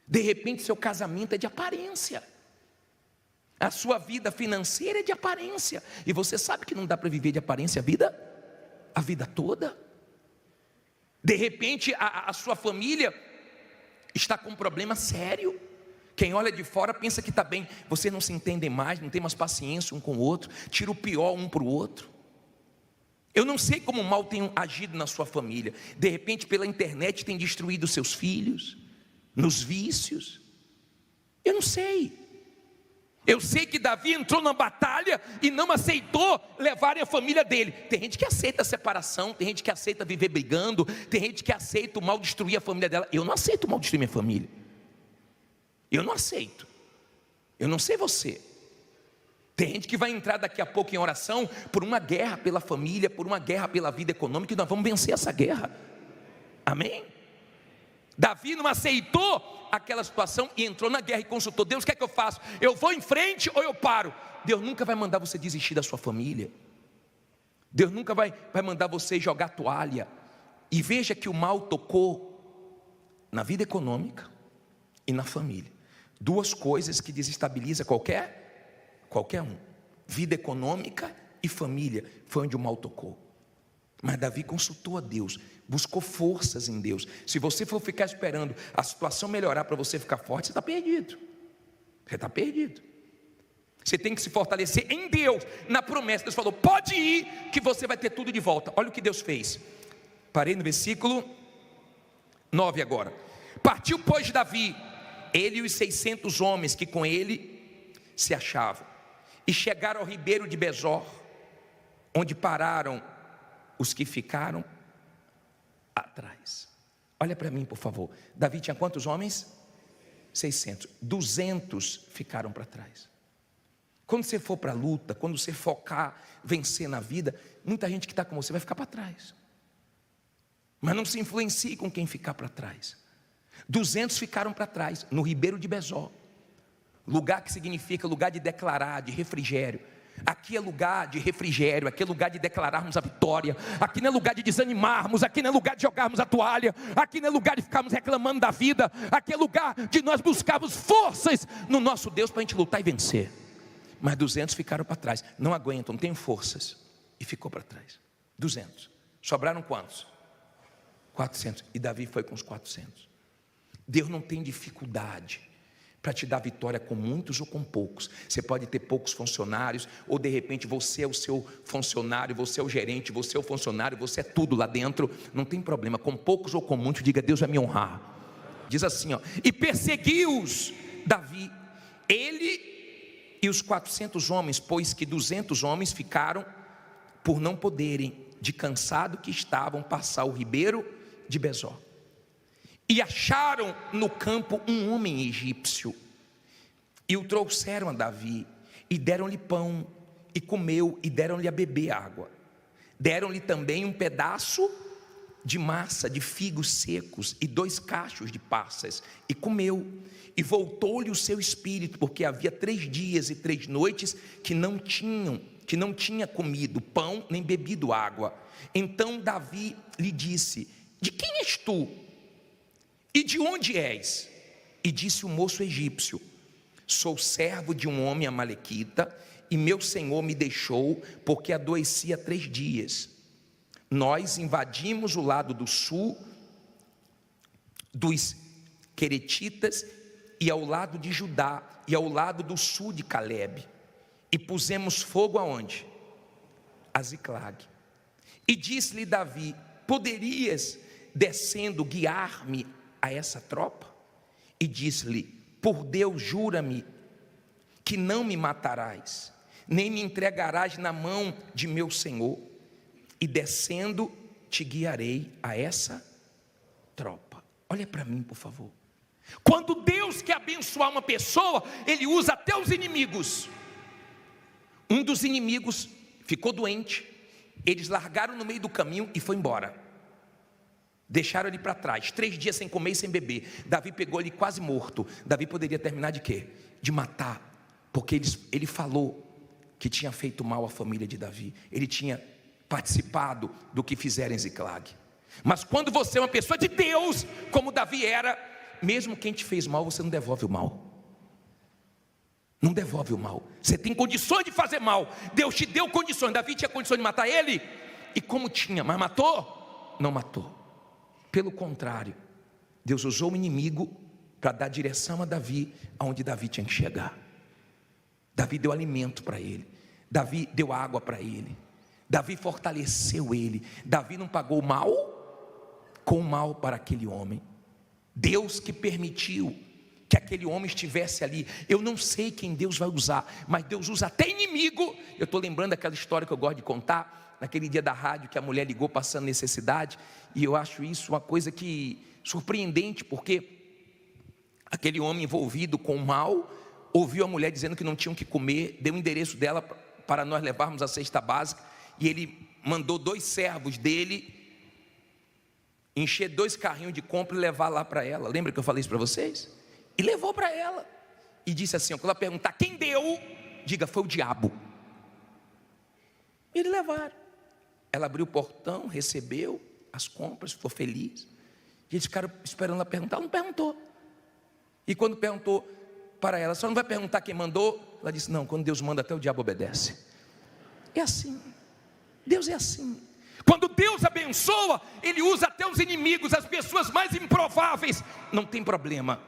De repente seu casamento é de aparência. A sua vida financeira é de aparência. E você sabe que não dá para viver de aparência a vida toda. De repente a sua família está com um problema sério. Quem olha de fora pensa que está bem. Vocês não se entendem mais, não tem mais paciência um com o outro. Tira o pior um para o outro. Eu não sei como o mal tem agido na sua família. De repente pela internet tem destruído seus filhos, nos vícios. Eu não sei. Eu sei que Davi entrou na batalha e não aceitou levarem a família dele. Tem gente que aceita a separação, tem gente que aceita viver brigando, tem gente que aceita o mal destruir a família dela. Eu não aceito o mal destruir minha família. Eu não aceito. Eu não sei você. Tem gente que vai entrar daqui a pouco em oração por uma guerra pela família, por uma guerra pela vida econômica, e nós vamos vencer essa guerra. Amém? Davi não aceitou aquela situação e entrou na guerra e consultou Deus: o que é que eu faço? Eu vou em frente ou eu paro? Deus nunca vai mandar você desistir da sua família. Deus nunca vai mandar você jogar toalha E veja que o mal tocou na vida econômica e na família. Duas coisas que desestabilizam qualquer um. Vida econômica e família foi onde o mal tocou. Mas Davi consultou a Deus, buscou forças em Deus. Se você for ficar esperando a situação melhorar para você ficar forte, você está perdido. Você está perdido. Você tem que se fortalecer em Deus, na promessa. Deus falou, pode ir que você vai ter tudo de volta. Olha o que Deus fez. Parei no versículo 9 agora. Partiu, pois, Davi, ele e os 600 homens que com ele se achavam, e chegaram ao ribeiro de Besor, onde pararam os que ficaram atrás. Olha para mim, por favor. Davi tinha quantos homens? 600. 200 ficaram para trás. Quando você for para a luta, quando você focar, vencer na vida, muita gente que está com você vai ficar para trás. Mas não se influencie com quem ficar para trás. 200 ficaram para trás, no ribeiro de Besor. Lugar que significa lugar de declarar, de refrigério. Aqui é lugar de refrigério, aqui é lugar de declararmos a vitória. Aqui não é lugar de desanimarmos, aqui não é lugar de jogarmos a toalha, aqui não é lugar de ficarmos reclamando da vida. Aqui é lugar de nós buscarmos forças no nosso Deus para a gente lutar e vencer. Mas 200 ficaram para trás, não aguentam, não tem forças, e ficou para trás. 200, sobraram quantos? 400, e Davi foi com os 400. Deus não tem dificuldade para te dar vitória com muitos ou com poucos. Você pode ter poucos funcionários, ou de repente você é o seu funcionário, você é o gerente, você é o funcionário, você é tudo lá dentro. Não tem problema, com poucos ou com muitos, diga, Deus vai me honrar. Diz assim, ó, e perseguiu-os Davi, ele e os 400 homens, pois que 200 homens ficaram por não poderem, de cansado que estavam, passar o ribeiro de Besor. E acharam no campo um homem egípcio, e o trouxeram a Davi, e deram-lhe pão, e comeu, e deram-lhe a beber água. Deram-lhe também um pedaço de massa de figos secos, e 2 cachos de passas, e comeu. E voltou-lhe o seu espírito, porque havia 3 dias e 3 noites que não tinha comido pão, nem bebido água. Então Davi lhe disse, de quem és tu? E de onde és? E disse o moço egípcio, sou servo de um homem amalequita, e meu senhor me deixou, porque adoecia 3 dias. Nós invadimos o lado do sul dos Queretitas, e ao lado de Judá, e ao lado do sul de Calebe, e pusemos fogo aonde? A Ziclag. E disse-lhe Davi, poderias, descendo, guiar-me a essa tropa? E disse-lhe, por Deus, jura-me que não me matarás, nem me entregarás na mão de meu senhor, e descendo te guiarei a essa tropa. Olha para mim, por favor. Quando Deus quer abençoar uma pessoa, Ele usa até os inimigos. Um dos inimigos ficou doente, eles largaram no meio do caminho e foi embora. Deixaram ele para trás, 3 dias sem comer e sem beber. Davi pegou ele quase morto. Davi poderia terminar de quê? De matar, porque ele falou que tinha feito mal à família de Davi. Ele tinha participado do que fizeram em Ziclag. Mas quando você é uma pessoa de Deus, como Davi era, mesmo quem te fez mal, você não devolve o mal. Não devolve o mal. Você tem condições de fazer mal. Deus te deu condições. Davi tinha condições de matar ele, e como tinha, mas matou? Não matou. Pelo contrário, Deus usou o inimigo para dar direção a Davi, aonde Davi tinha que chegar. Davi deu alimento para ele, Davi deu água para ele, Davi fortaleceu ele. Davi não pagou mal com mal para aquele homem. Deus que permitiu que aquele homem estivesse ali. Eu não sei quem Deus vai usar, mas Deus usa até inimigo. Eu estou lembrando daquela história que eu gosto de contar, naquele dia da rádio que a mulher ligou passando necessidade, e eu acho isso uma coisa que surpreendente, porque aquele homem envolvido com o mal ouviu a mulher dizendo que não tinham que comer, deu o endereço dela para nós levarmos a cesta básica, e ele mandou 2 servos dele encher 2 carrinhos de compra e levar lá para ela. Lembra que eu falei isso para vocês? E levou para ela, e disse assim, quando ela perguntar quem deu, diga, foi o diabo. E eles levaram. Ela abriu o portão, recebeu, as compras, ficou feliz. E eles ficaram esperando ela perguntar, ela não perguntou. E quando perguntou para ela, só não vai perguntar quem mandou? Ela disse, não, quando Deus manda até o diabo obedece. É assim, Deus é assim. Quando Deus abençoa, Ele usa até os inimigos, as pessoas mais improváveis. Não tem problema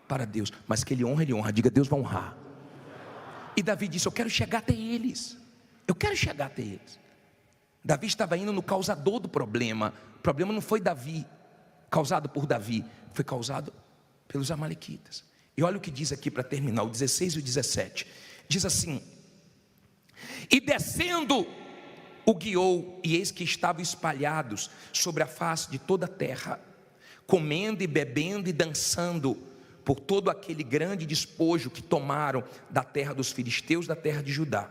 para Deus, mas que Ele honra, diga, Deus vai honrar. E Davi disse, eu quero chegar até eles. Eu quero chegar até eles. Davi estava indo no causador do problema. O problema não foi Davi, causado por Davi, foi causado pelos amalequitas. E olha o que diz aqui para terminar, o 16 e o 17. Diz assim, e descendo o guiou, e eis que estavam espalhados sobre a face de toda a terra, comendo e bebendo e dançando, por todo aquele grande despojo que tomaram da terra dos filisteus, da terra de Judá.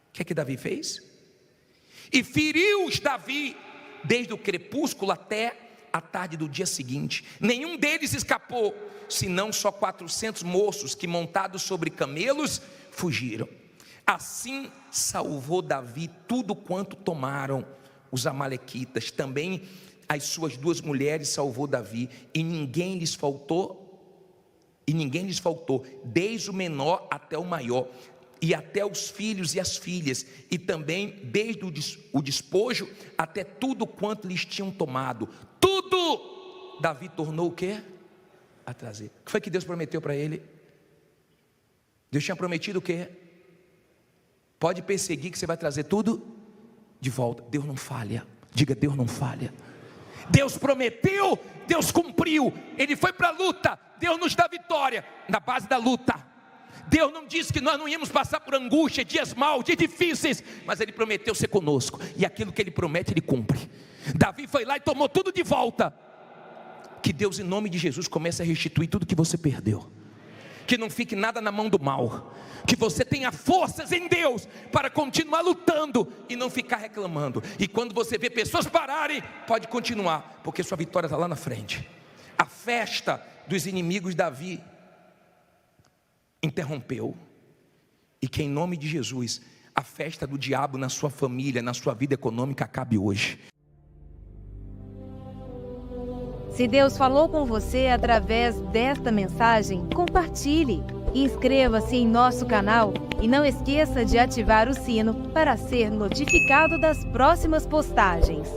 O que é que Davi fez? E feriu-os Davi, desde o crepúsculo até a tarde do dia seguinte. Nenhum deles escapou, senão só 400 moços que, montados sobre camelos, fugiram. Assim salvou Davi tudo quanto tomaram os amalequitas. Também as suas 2 mulheres salvou Davi, e ninguém lhes faltou, desde o menor até o maior, e até os filhos e as filhas, e também desde o despojo até tudo quanto lhes tinham tomado. Tudo Davi tornou o quê? A trazer. O que foi que Deus prometeu para ele? Deus tinha prometido o quê? Pode perseguir que você vai trazer tudo de volta. Deus não falha. Diga, Deus não falha. Deus prometeu, Deus cumpriu. Ele foi para a luta, Deus nos dá vitória na base da luta. Deus não disse que nós não íamos passar por angústia, dias maus, dias difíceis, mas Ele prometeu ser conosco, e aquilo que Ele promete, Ele cumpre. Davi foi lá e tomou tudo de volta. Que Deus, em nome de Jesus, comece a restituir tudo que você perdeu. Que não fique nada na mão do mal. Que você tenha forças em Deus para continuar lutando e não ficar reclamando. E quando você vê pessoas pararem, pode continuar, porque sua vitória está lá na frente. A festa dos inimigos Davi interrompeu. E que em nome de Jesus, a festa do diabo na sua família, na sua vida econômica acabe hoje. Se Deus falou com você através desta mensagem, compartilhe. Inscreva-se em nosso canal e não esqueça de ativar o sino para ser notificado das próximas postagens.